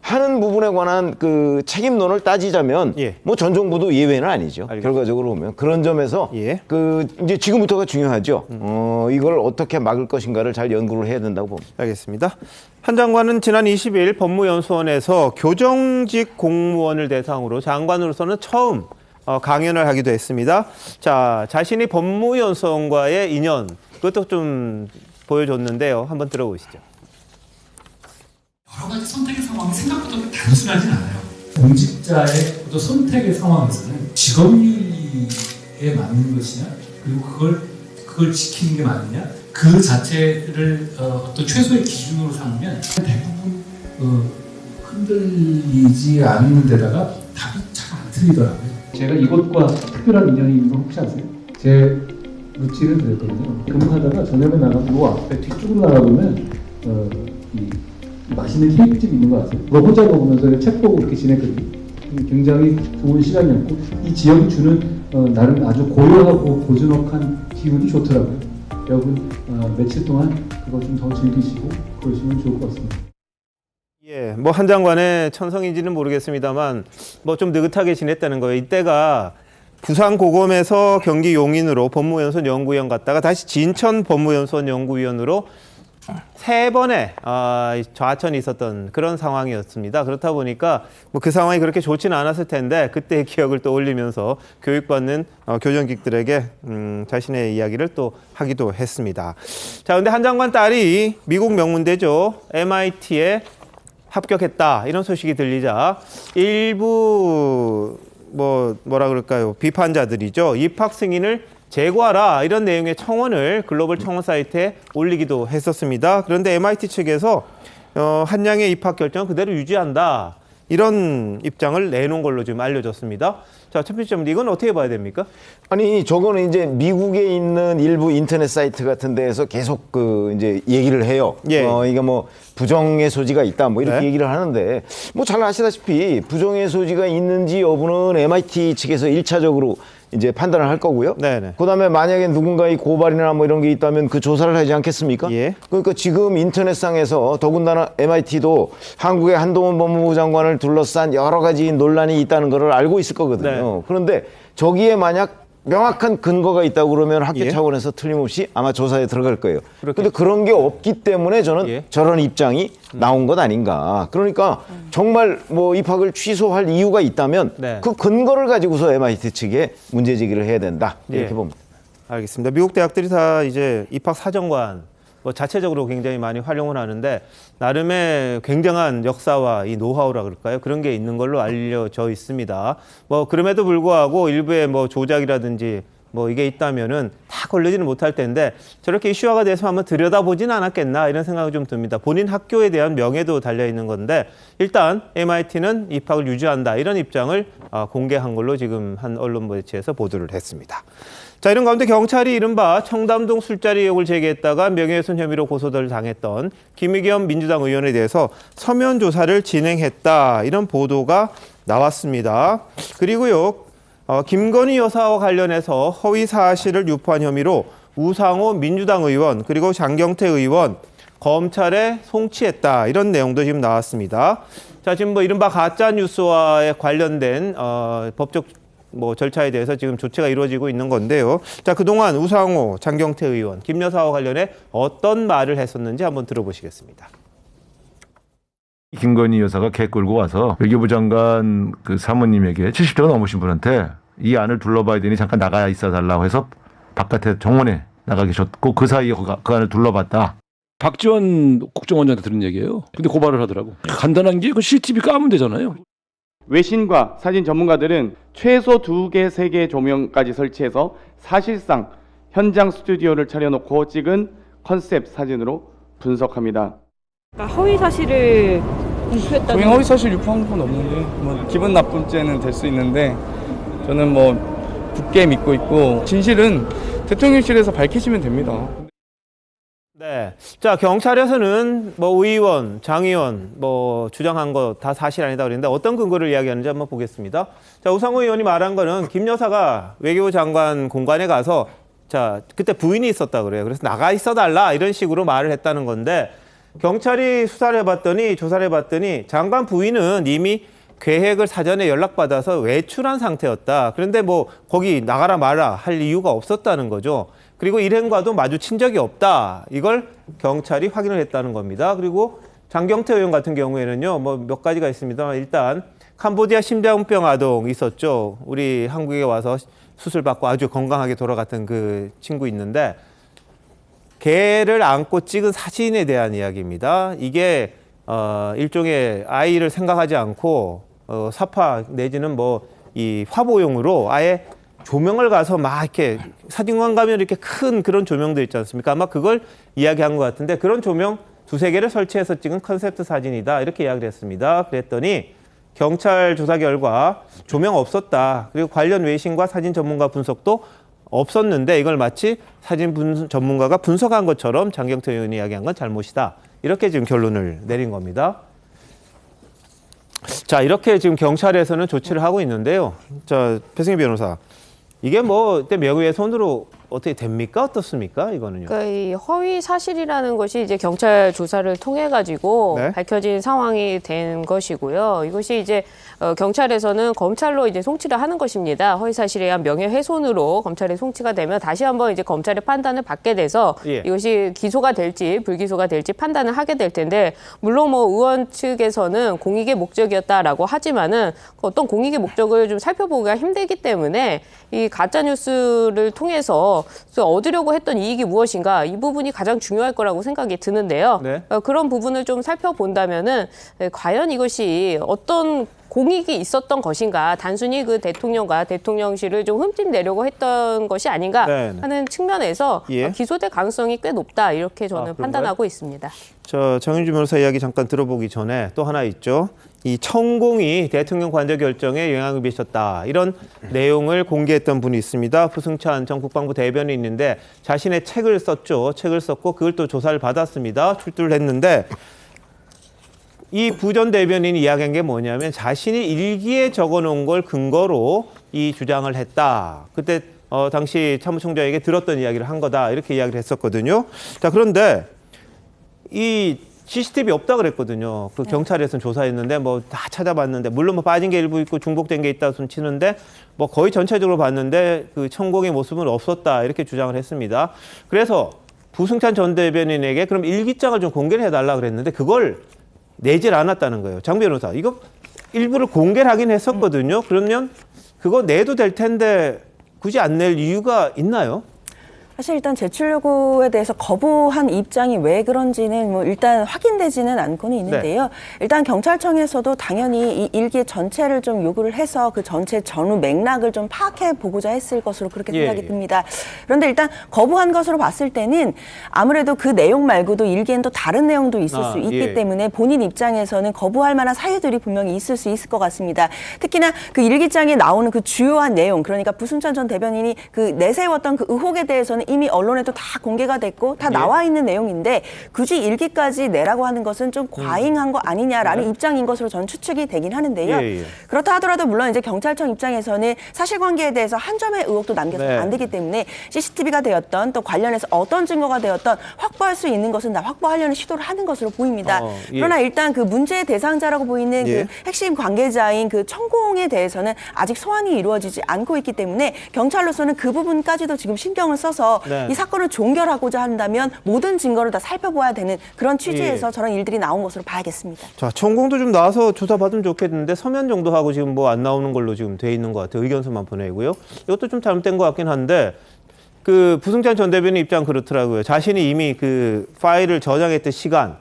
하는 부분에 관한 그 책임론을 따지자면 뭐 전 정부도 예외는 아니죠. 결과적으로 보면 그런 점에서 그 이제 지금부터가 중요하죠. 이걸 어떻게 막을 것인가를 잘 연구를 해야 된다고 봅니다. 알겠습니다. 한 장관은 지난 20일 법무연수원에서 교정직 공무원을 대상으로 장관으로서는 처음 강연을 하기도 했습니다. 자, 자신이 법무연수원과의 인연 그것도 좀 보여줬는데요. 한번 들어보시죠. 여러 가지 선택의 상황이 생각보다 단순하진 않아요. 공직자의 어떤 선택의 상황에서는 직업윤리에 맞는 것이냐, 그리고 그걸 지키는 게 맞느냐, 그 자체를 어떤 최소의 기준으로 삼으면 대부분 흔들리지 않는 데다가 답이 잘 안 틀리더라고요. 제가 이것과 특별한 인연이 있는 거 혹시 아세요? 제 루치는 그랬거든요. 근무하다가 저녁에 나가서 요 앞에 뒤쪽으로 나가보면 이 맛있는 케이크집이 있는 거 아세요? 그거 혼자 먹으면서 책 보고 이렇게 지냈거든요. 굉장히 좋은 시간이었고 이 지역이 주는 나름 아주 고요하고 고즈넉한 기분이 좋더라고요. 여러분 며칠 동안 그거 좀 더 즐기시고 그러시면 좋을 것 같습니다. 예, 뭐 한 장관의 천성인지는 모르겠습니다만 뭐 좀 느긋하게 지냈다는 거예요. 이때가 부산 고검에서 경기 용인으로 법무연수원 연구위원 갔다가 다시 진천 법무연수원 연구위원으로 3번의 좌천이 있었던 그런 상황이었습니다. 그렇다 보니까 뭐 그 상황이 그렇게 좋지는 않았을 텐데 그때의 기억을 떠올리면서 교육받는 교정직들에게 자신의 이야기를 또 하기도 했습니다. 자, 근데 한 장관 딸이 미국 명문대죠. MIT에 합격했다. 이런 소식이 들리자 일부 뭐라 그럴까요? 비판자들이죠. 입학 승인을 제고하라 이런 내용의 청원을 글로벌 청원 사이트에 올리기도 했었습니다. 그런데 MIT 측에서 한양의 입학 결정을 그대로 유지한다. 이런 입장을 내놓은 걸로 지금 알려졌습니다. 자, 첫 번째 이건 어떻게 봐야 됩니까? 아니, 저거는 이제 미국에 있는 일부 인터넷 사이트 같은 데에서 계속 이제 얘기를 해요. 이게 뭐 부정의 소지가 있다 뭐 이렇게 얘기를 하는데 뭐 잘 아시다시피 부정의 소지가 있는지 여부는 MIT 측에서 1차적으로 이제 판단을 할 거고요. 그다음에 만약에 누군가의 고발이나 뭐 이런 게 있다면 그 조사를 하지 않겠습니까? 그러니까 지금 인터넷상에서 더군다나 MIT도 한국의 한동훈 법무부 장관을 둘러싼 여러 가지 논란이 있다는 것을 알고 있을 거거든요. 그런데 저기에 만약 명확한 근거가 있다고 그러면 학교 차원에서 틀림없이 아마 조사에 들어갈 거예요. 그런데 그런 게 없기 때문에 저는 저런 입장이 나온 것 아닌가. 그러니까 정말 뭐 입학을 취소할 이유가 있다면 그 근거를 가지고서 MIT 측에 문제 제기를 해야 된다. 이렇게 봅니다. 알겠습니다. 미국 대학들이 다 이제 입학 사정관 뭐 자체적으로 굉장히 많이 활용을 하는데 나름의 굉장한 역사와 이 노하우라 그럴까요? 그런 게 있는 걸로 알려져 있습니다. 뭐 그럼에도 불구하고 일부의 뭐 조작이라든지 뭐 이게 있다면은 다 걸리지는 못할 텐데 저렇게 이슈화가 돼서 한번 들여다보진 않았겠나 이런 생각이 좀 듭니다. 본인 학교에 대한 명예도 달려 있는 건데 일단 MIT는 입학을 유지한다 이런 입장을 공개한 걸로 지금 한 언론 매체에서 보도를 했습니다. 자, 이런 가운데 경찰이 이른바 청담동 술자리 의혹을 제기했다가 명예훼손 혐의로 고소를 당했던 김의겸 민주당 의원에 대해서 서면 조사를 진행했다 이런 보도가 나왔습니다. 그리고요. 김건희 여사와 관련해서 허위 사실을 유포한 혐의로 우상호 민주당 의원 그리고 장경태 의원 검찰에 송치했다 이런 내용도 지금 나왔습니다. 자, 지금 뭐 이른바 가짜 뉴스와에 관련된 법적 뭐 절차에 대해서 지금 조치가 이루어지고 있는 건데요. 자, 그동안 우상호, 장경태 의원, 김 여사와 관련해 어떤 말을 했었는지 한번 들어보시겠습니다. 김건희 여사가 개 끌고 와서 외교부 장관 그 사모님에게 70대가 넘으신 분한테 이 안을 둘러봐야 되니 잠깐 나가 있어 달라고 해서 바깥에 정원에 나가 계셨고 그 사이에 그 안을 둘러봤다. 박지원 국정원장한테 들은 얘기예요. 근데 고발을 하더라고. 간단한 게 그 CCTV 까면 되잖아요. 외신과 사진 전문가들은 최소 2개, 3개 조명까지 설치해서 사실상 현장 스튜디오를 차려놓고 찍은 컨셉 사진으로 분석합니다. 그러니까 허위 사실을 유포했다는. 저희 허위 사실 유포한 건 없는데 뭐 기분 나쁨죄는 될 수 있는데 저는 뭐 굳게 믿고 있고 진실은 대통령실에서 밝히시면 됩니다. 네. 자, 경찰에서는 뭐 의원, 장 의원 뭐 주장한 거 다 사실 아니다 그랬는데 어떤 근거를 이야기하는지 한번 보겠습니다. 자, 우상호 의원이 말한 거는 김 여사가 외교부 장관 공관에 가서 자, 그때 부인이 있었다 그래요. 그래서 나가 있어 달라 이런 식으로 말을 했다는 건데 경찰이 수사를 해봤더니 조사를 해봤더니 장관 부인은 이미 계획을 사전에 연락받아서 외출한 상태였다. 그런데 뭐 거기 나가라 마라 할 이유가 없었다는 거죠. 그리고 일행과도 마주친 적이 없다. 이걸 경찰이 확인을 했다는 겁니다. 그리고 장경태 의원 같은 경우에는요, 뭐 몇 가지가 있습니다. 일단 캄보디아 심장병 아동 있었죠. 우리 한국에 와서 수술받고 아주 건강하게 돌아갔던 그 친구 있는데 개를 안고 찍은 사진에 대한 이야기입니다. 이게 일종의 아이를 생각하지 않고 사파 내지는 뭐 이 화보용으로 아예 조명을 가서 막 이렇게 사진관 가면 이렇게 큰 그런 조명들 있지 않습니까? 아마 그걸 이야기한 것 같은데 그런 조명 2-3개를 설치해서 찍은 컨셉트 사진이다 이렇게 이야기를 했습니다. 그랬더니 경찰 조사 결과 조명 없었다. 그리고 관련 외신과 사진 전문가 분석도 없었는데 이걸 마치 사진 전문가가 분석한 것처럼 장경태 의원이 이야기한 건 잘못이다. 이렇게 지금 결론을 내린 겁니다. 자, 이렇게 지금 경찰에서는 조치를 하고 있는데요. 자, 배승희 변호사. 이게 뭐 명예훼손으로 어떻게 됩니까? 어떻습니까? 이거는요. 그러니까 이 허위 사실이라는 것이 이제 경찰 조사를 통해 가지고 네. 밝혀진 상황이 된 것이고요. 이것이 이제 경찰에서는 검찰로 이제 송치를 하는 것입니다. 허위 사실에 의한 명예훼손으로 검찰에 송치가 되면 다시 한번 이제 검찰의 판단을 받게 돼서 예. 이것이 기소가 될지 불기소가 될지 판단을 하게 될 텐데 물론 뭐 의원 측에서는 공익의 목적이었다라고 하지만은 어떤 공익의 목적을 좀 살펴보기가 힘들기 때문에 이 가짜 뉴스를 통해서 얻으려고 했던 이익이 무엇인가 이 부분이 가장 중요할 거라고 생각이 드는데요. 네. 그런 부분을 좀 살펴본다면은 과연 이것이 어떤 공익이 있었던 것인가 단순히 그 대통령과 대통령실을 좀 흠집내려고 했던 것이 아닌가 네. 하는 측면에서 예. 기소될 가능성이 꽤 높다 이렇게 저는 그런가요? 판단하고 있습니다. 저 정윤주 변호사 이야기 잠깐 들어보기 전에 또 하나 있죠. 이 천공이 대통령 관저 결정에 영향을 미쳤다. 이런 내용을 공개했던 분이 있습니다. 부승찬 전 국방부 대변인이 있는데 자신의 책을 썼죠. 책을 썼고 그걸 또 조사를 받았습니다. 출두를 했는데 이 부 전 대변인이 이야기한 게 뭐냐면 자신이 일기에 적어놓은 걸 근거로 이 주장을 했다. 그때 당시 참모총장에게 들었던 이야기를 한 거다. 이렇게 이야기를 했었거든요. 자, 그런데 이 CCTV 없다 그랬거든요. 그 경찰에서는 조사했는데 뭐 다 찾아봤는데 물론 뭐 빠진 게 일부 있고 중복된 게 있다 손 치는데 뭐 거의 전체적으로 봤는데 그 천공의 모습은 없었다 이렇게 주장을 했습니다. 그래서 부승찬 전 대변인에게 그럼 일기장을 좀 공개를 해달라 그랬는데 그걸 내질 않았다는 거예요. 장 변호사 이거 일부를 공개를 하긴 했었거든요. 그러면 그거 내도 될 텐데 굳이 안 낼 이유가 있나요? 사실 일단 제출 요구에 대해서 거부한 입장이 왜 그런지는 뭐 일단 확인되지는 않고는 있는데요. 네. 일단 경찰청에서도 당연히 이 일기 전체를 좀 요구를 해서 그 전체 전후 맥락을 좀 파악해 보고자 했을 것으로 그렇게 생각이 듭니다. 그런데 일단 거부한 것으로 봤을 때는 아무래도 그 내용 말고도 일기엔 또 다른 내용도 있을 수 있기 때문에 본인 입장에서는 거부할 만한 사유들이 분명히 있을 수 있을 것 같습니다. 특히나 그 일기장에 나오는 그 주요한 내용, 그러니까 부승찬 전 대변인이 그 내세웠던 그 의혹에 대해서는 이미 언론에도 다 공개가 됐고 다 나와 있는 내용인데 굳이 일기까지 내라고 하는 것은 좀 과잉한 거 아니냐라는 입장인 것으로 저는 추측이 되긴 하는데요. 그렇다 하더라도 물론 이제 경찰청 입장에서는 사실관계에 대해서 한 점의 의혹도 남겨서는 안 되기 때문에 CCTV가 되었던 또 관련해서 어떤 증거가 되었던 확보할 수 있는 것은 다 확보하려는 시도를 하는 것으로 보입니다. 그러나 일단 그 문제의 대상자라고 보이는 그 핵심 관계자인 그 천공에 대해서는 아직 소환이 이루어지지 않고 있기 때문에 경찰로서는 그 부분까지도 지금 신경을 써서 이 사건을 종결하고자 한다면 모든 증거를 다 살펴봐야 되는 그런 취지에서 저런 일들이 나온 것으로 봐야겠습니다. 자, 천공도 좀 나와서 조사받으면 좋겠는데 서면 정도 하고 지금 뭐 안 나오는 걸로 지금 돼 있는 것 같아요. 의견서만 보내고요. 이것도 좀 잘못된 것 같긴 한데 그 부승찬 전 대변인 입장 그렇더라고요. 자신이 이미 그 파일을 저장했던 시간,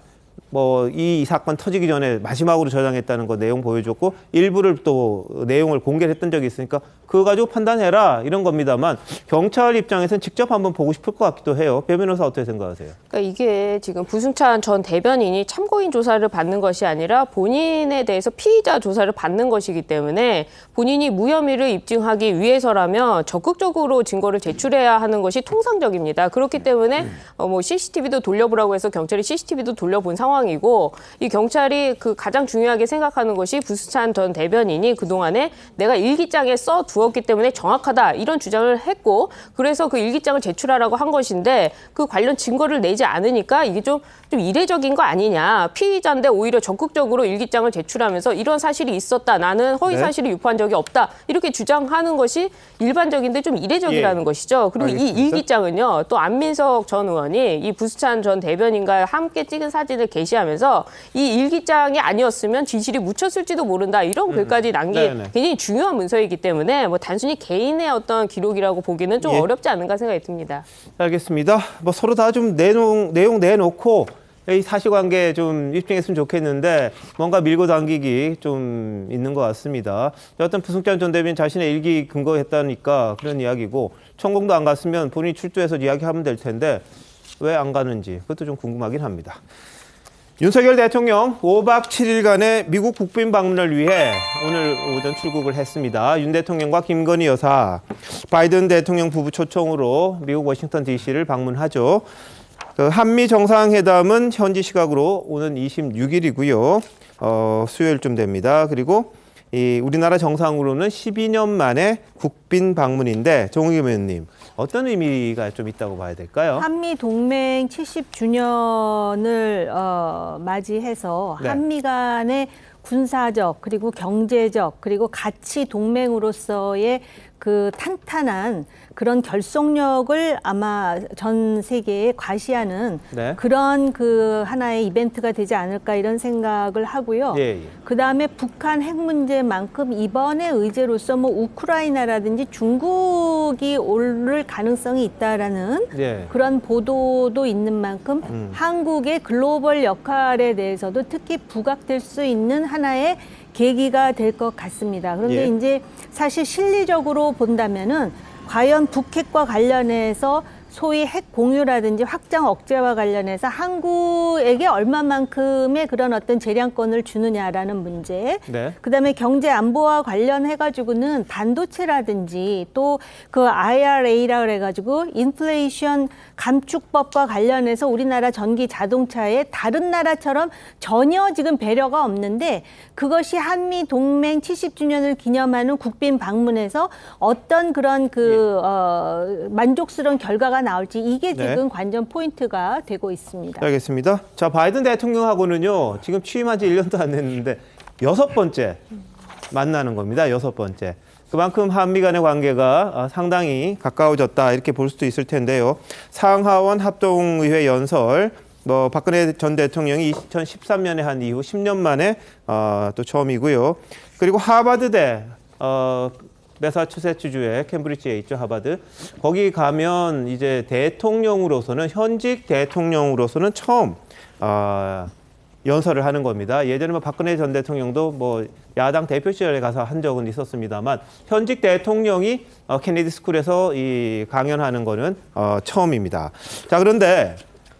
뭐 이 사건 터지기 전에 마지막으로 저장했다는 거 내용 보여줬고 일부를 또 내용을 공개를 했던 적이 있으니까 그거 가지고 판단해라 이런 겁니다만 경찰 입장에서는 직접 한번 보고 싶을 것 같기도 해요. 배 변호사 어떻게 생각하세요? 그러니까 이게 지금 부승찬 전 대변인이 참고인 조사를 받는 것이 아니라 본인에 대해서 피의자 조사를 받는 것이기 때문에 본인이 무혐의를 입증하기 위해서라면 적극적으로 증거를 제출해야 하는 것이 통상적입니다. 그렇기 때문에 뭐 CCTV도 돌려보라고 해서 경찰이 CCTV도 돌려본 상황이고 이 경찰이 그 가장 중요하게 생각하는 것이 부승찬 전 대변인이 그동안에 내가 일기장에 써 두었기 때문에 정확하다 이런 주장을 했고 그래서 그 일기장을 제출하라고 한 것인데 그 관련 증거를 내지 않으니까 이게 좀 이례적인 거 아니냐. 피의자인데 오히려 적극적으로 일기장을 제출하면서 이런 사실이 있었다. 나는 허위 사실을 유포한 적이 없다. 이렇게 주장하는 것이 일반적인데 좀 이례적이라는 것이죠. 그리고 알겠습니다. 이 일기장은요. 또 안민석 전 의원이 이 부승찬 전 대변인과 함께 찍은 사진을 게시하면서 이 일기장이 아니었으면 진실이 묻혔을지도 모른다. 이런 글까지 남긴 굉장히 중요한 문서이기 때문에 뭐 단순히 개인의 어떤 기록이라고 보기는 좀 어렵지 않은가 생각이 듭니다. 알겠습니다. 뭐 서로 다 좀 내용 내놓고 이 사실관계 좀 입증했으면 좋겠는데 뭔가 밀고 당기기 좀 있는 것 같습니다. 어떤 부승찬 전 대변인 자신의 일기 근거했다니까 그런 이야기고 천공도 안 갔으면 본인이 출두해서 이야기하면 될 텐데 왜 안 가는지 그것도 좀 궁금하긴 합니다. 윤석열 대통령 5박 7일간의 미국 국빈 방문을 위해 오늘 오전 출국을 했습니다. 윤 대통령과 김건희 여사, 바이든 대통령 부부 초청으로 미국 워싱턴 DC를 방문하죠. 그 한미 정상회담은 현지 시각으로 오는 26일이고요. 수요일쯤 됩니다. 그리고 이 우리나라 정상으로는 12년 만에 국빈 방문인데 정의겸 의원님 어떤 의미가 좀 있다고 봐야 될까요? 한미 동맹 70주년을 맞이해서 한미 간의 군사적 그리고 경제적 그리고 가치 동맹으로서의 그 탄탄한 그런 결속력을 아마 전 세계에 과시하는 그런 그 하나의 이벤트가 되지 않을까 이런 생각을 하고요. 그다음에 북한 핵 문제만큼 이번의 의제로서 뭐 우크라이나라든지 중국이 오를 가능성이 있다라는 그런 보도도 있는 만큼 한국의 글로벌 역할에 대해서도 특히 부각될 수 있는 하나의 계기가 될 것 같습니다. 그런데 이제 사실 실리적으로 본다면은 과연 북핵과 관련해서 소위 핵 공유라든지 확장 억제와 관련해서 한국에게 얼마만큼의 그런 어떤 재량권을 주느냐라는 문제. 그다음에 경제 안보와 관련해가지고는 반도체라든지 또 그 IRA라 그래가지고 인플레이션 감축법과 관련해서 우리나라 전기 자동차에 다른 나라처럼 전혀 지금 배려가 없는데 그것이 한미 동맹 70주년을 기념하는 국빈 방문에서 어떤 그런 만족스러운 결과가 나올지 이게 지금 관전 포인트가 되고 있습니다. 알겠습니다. 자, 바이든 대통령하고는요. 지금 취임한 지 1년도 안 됐는데 6번째 만나는 겁니다. 6번째. 그만큼 한미 간의 관계가 상당히 가까워졌다 이렇게 볼 수도 있을 텐데요. 상하원 합동의회 연설 뭐 박근혜 전 대통령이 2013년에 한 이후 10년 만에 또 처음이고요. 그리고 하버드대 매사추세츠주의 캠브리지에 있죠, 하버드. 거기 가면 이제 대통령으로서는 현직 대통령으로서는 처음 연설을 하는 겁니다. 예전에 뭐 박근혜 전 대통령도 뭐 야당 대표 시절에 가서 한 적은 있었습니다만 현직 대통령이 케네디 스쿨에서 이 강연하는 거는 처음입니다. 자, 그런데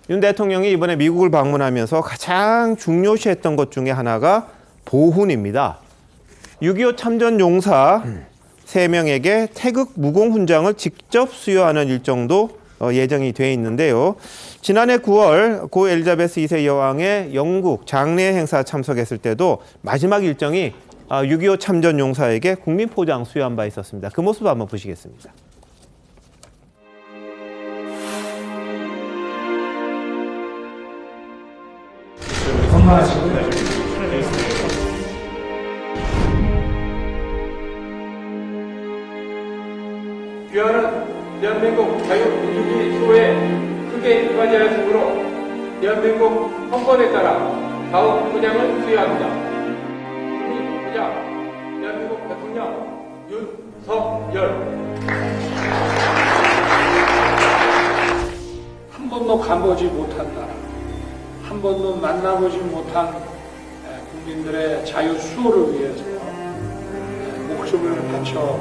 윤 대통령이 이번에 미국을 방문하면서 가장 중요시했던 것 중에 하나가 보훈입니다. 6.25 참전 용사 3명에게 태극 무공 훈장을 직접 수여하는 일정도 예정이 돼 있는데요. 지난해 9월 고 엘리자베스 2세 여왕의 영국 장례 행사 참석했을 때도 마지막 일정이 6.25 참전 용사에게 국민포장 수여한 바 있었습니다. 그 모습 한번 보시겠습니다. 귀하는 대한민국 자유민주주의 수호에 크게 이바지하였으므로 대한민국 헌법에 따라 다음 포장을 수여합니다. 국민포장 대한민국 대통령 윤석열. 한 번도 가보지 못한 나라, 한 번도 만나보지 못한 국민들의 자유 수호를 위해서 목숨을 바쳐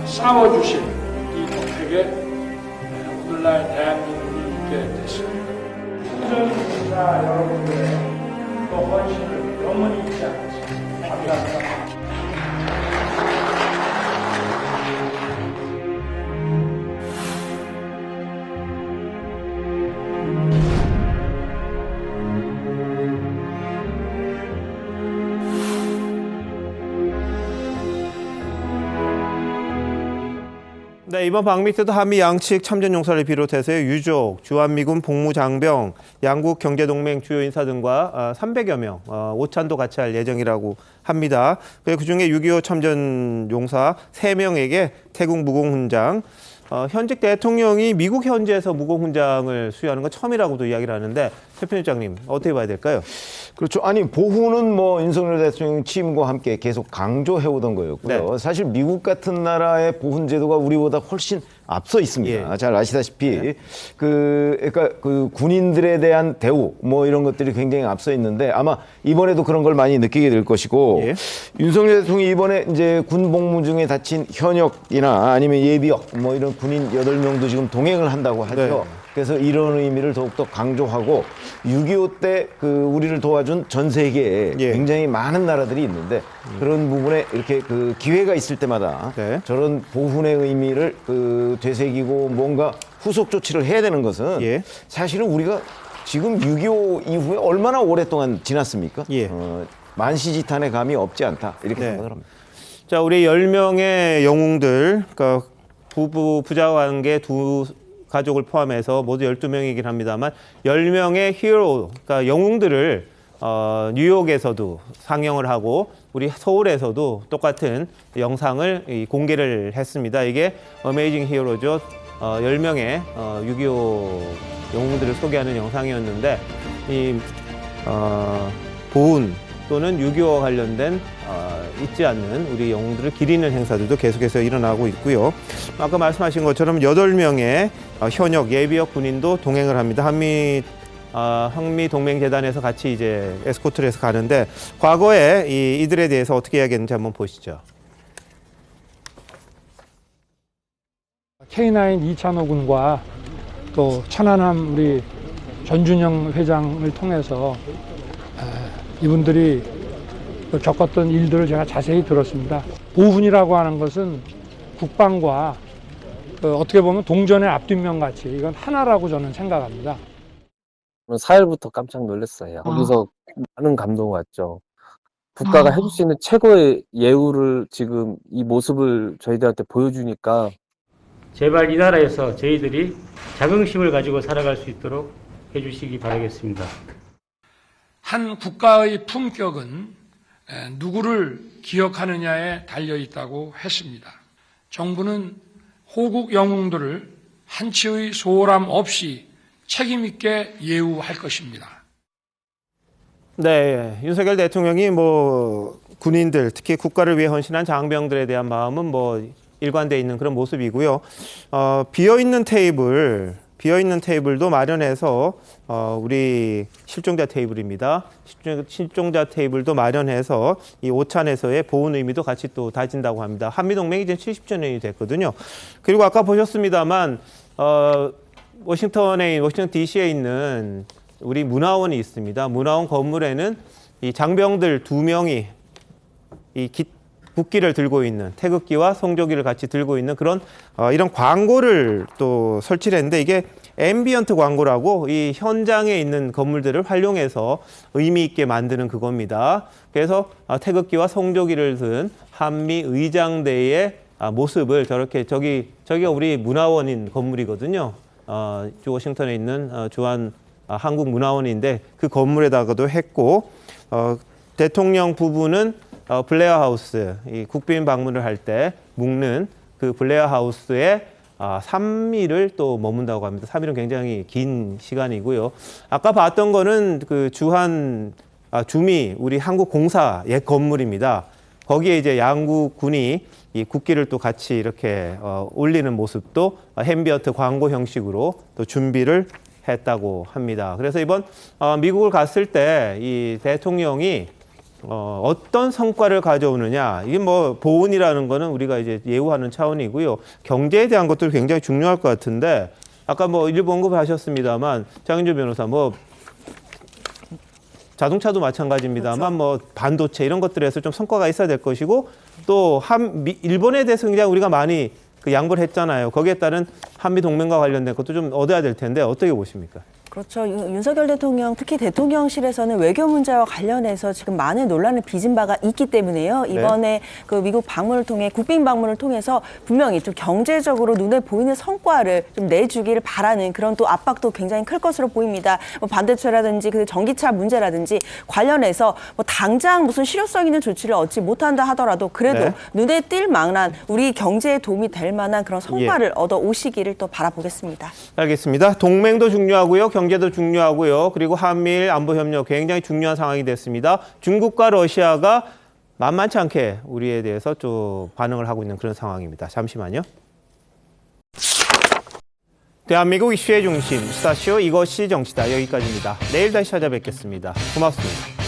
싸워주신 이 덕택에 오늘날 대한민국이 있게 됐습니다. 수전사 여러분들의 또 헌신을 영원히 잊지 않겠습니다. 감사합니다. 네, 이번 방미 때도 한미 양측 참전 용사를 비롯해서 유족, 주한미군 복무장병, 양국 경제동맹 주요 인사 등과 300여 명 오찬도 같이 할 예정이라고 합니다. 그중에 6.25 참전 용사 3명에게 태국 무공훈장, 현직 대통령이 미국 현지에서 무공훈장을 수여하는 건 처음이라고도 이야기를 하는데 최 편집장님 어떻게 봐야 될까요? 그렇죠. 아니 보훈은 뭐 윤석열 대통령 취임과 함께 계속 강조해오던 거였고요. 네. 사실 미국 같은 나라의 보훈 제도가 우리보다 훨씬 앞서 있습니다. 잘 아시다시피 그러니까 그 군인들에 대한 대우 뭐 이런 것들이 굉장히 앞서 있는데 아마 이번에도 그런 걸 많이 느끼게 될 것이고 윤석열 대통령이 이번에 이제 군 복무 중에 다친 현역이나 아니면 예비역 뭐 이런 군인 8명도 지금 동행을 한다고 하죠. 그래서 이런 의미를 더욱더 강조하고 6.25 때 그 우리를 도와준 전 세계에 굉장히 많은 나라들이 있는데 그런 부분에 이렇게 그 기회가 있을 때마다 저런 보훈의 의미를 그 되새기고 뭔가 후속 조치를 해야 되는 것은 사실은 우리가 지금 6.25 이후에 얼마나 오랫동안 지났습니까? 만시지탄의 감이 없지 않다 이렇게 생각을 합니다. 자, 우리 10명의 영웅들, 그러니까 부부 부자관계 두 가족을 포함해서 모두 12명이긴 합니다만 10명의 히어로, 그러니까 영웅들을 뉴욕에서도 상영을 하고 우리 서울에서도 똑같은 영상을 공개를 했습니다. 이게 어메이징 히어로죠. 10명의 6.25 영웅들을 소개하는 영상이었는데 이 보훈 또는 6.25와 관련된 잊지 않는 우리 영웅들을 기리는 행사들도 계속해서 일어나고 있고요. 아까 말씀하신 것처럼 8명의 현역 예비역 군인도 동행을 합니다. 한미동맹재단에서 같이 이제 에스코트를 해서 가는데 과거에 이들에 대해서 어떻게 이야기했는지 한번 보시죠. K9 이찬호 군과 또 천안함 우리 전준영 회장을 통해서 이분들이 겪었던 일들을 제가 자세히 들었습니다. 보훈이라고 하는 것은 국방과 어떻게 보면 동전의 앞뒷면 같이 이건 하나라고 저는 생각합니다. 4일부터 깜짝 놀랐어요. 거기서 많은 감동 왔죠. 국가가 해줄 수 있는 최고의 예우를 지금 이 모습을 저희들한테 보여주니까 제발 이 나라에서 저희들이 자긍심을 가지고 살아갈 수 있도록 해주시기 바라겠습니다. 한 국가의 품격은 누구를 기억하느냐에 달려 있다고 했습니다. 정부는 호국 영웅들을 한치의 소홀함 없이 책임 있게 예우할 것입니다. 네, 윤석열 대통령이 뭐 군인들, 특히 국가를 위해 헌신한 장병들에 대한 마음은 뭐 일관돼 있는 그런 모습이고요. 비어있는 테이블도 마련해서 우리 실종자 테이블입니다. 실종자 테이블도 마련해서 이 오찬에서의 보훈 의미도 같이 또 다진다고 합니다. 한미동맹이 이제 70주년이 됐거든요. 그리고 아까 보셨습니다만 워싱턴 DC에 있는 우리 문화원이 있습니다. 문화원 건물에는 이 장병들 2명이 이 국기를 들고 있는 태극기와 성조기를 같이 들고 있는 그런 이런 광고를 또 설치를 했는데 이게 앰비언트 광고라고 이 현장에 있는 건물들을 활용해서 의미 있게 만드는 그겁니다. 그래서 태극기와 성조기를 든 한미 의장대의 모습을 저렇게 저기가 우리 문화원인 건물이거든요. 워싱턴에 있는 주한 한국문화원인데 그 건물에다가도 했고 대통령 부부는 블레어 하우스, 이 국빈 방문을 할 때 묵는 그 블레어 하우스에 3일을 또 머문다고 합니다. 3일은 굉장히 긴 시간이고요. 아까 봤던 거는 그 주미 우리 한국공사 옛 건물입니다. 거기에 이제 양국 군이 이 국기를 또 같이 이렇게 올리는 모습도 앰비언트 광고 형식으로 또 준비를 했다고 합니다. 그래서 이번 미국을 갔을 때 이 대통령이 어떤 성과를 가져오느냐, 이게 뭐 보훈이라는 거는 우리가 이제 예우하는 차원이고요. 경제에 대한 것도 굉장히 중요할 것 같은데 아까 뭐 일부 언급하셨습니다만 장윤주 변호사 뭐 자동차도 마찬가지입니다만 그렇죠. 뭐 반도체 이런 것들에서 좀 성과가 있어야 될 것이고 또 일본에 대해서 굉장히 우리가 많이 그 양보를 했잖아요. 거기에 따른 한미 동맹과 관련된 것도 좀 얻어야 될 텐데 어떻게 보십니까? 그렇죠. 윤석열 대통령, 특히 대통령실에서는 외교 문제와 관련해서 지금 많은 논란을 빚은 바가 있기 때문에요. 이번에 그 미국 방문을 통해 국빈 방문을 통해서 분명히 좀 경제적으로 눈에 보이는 성과를 좀 내주기를 바라는 그런 또 압박도 굉장히 클 것으로 보입니다. 뭐 반대체라든지 그 전기차 문제라든지 관련해서 뭐 당장 무슨 실효성 있는 조치를 얻지 못한다 하더라도 그래도 눈에 띌 만한 우리 경제에 도움이 될 만한 그런 성과를 얻어 오시기를 또 바라보겠습니다. 알겠습니다. 동맹도 중요하고요. 경제도 중요하고요. 그리고 한미일 안보협력 굉장히 중요한 상황이 됐습니다. 중국과 러시아가 만만치 않게 우리에 대해서 좀 반응을 하고 있는 그런 상황입니다. 잠시만요. 대한민국 이슈의 중심, 스타쇼 이것이 정치다. 여기까지입니다. 내일 다시 찾아뵙겠습니다. 고맙습니다.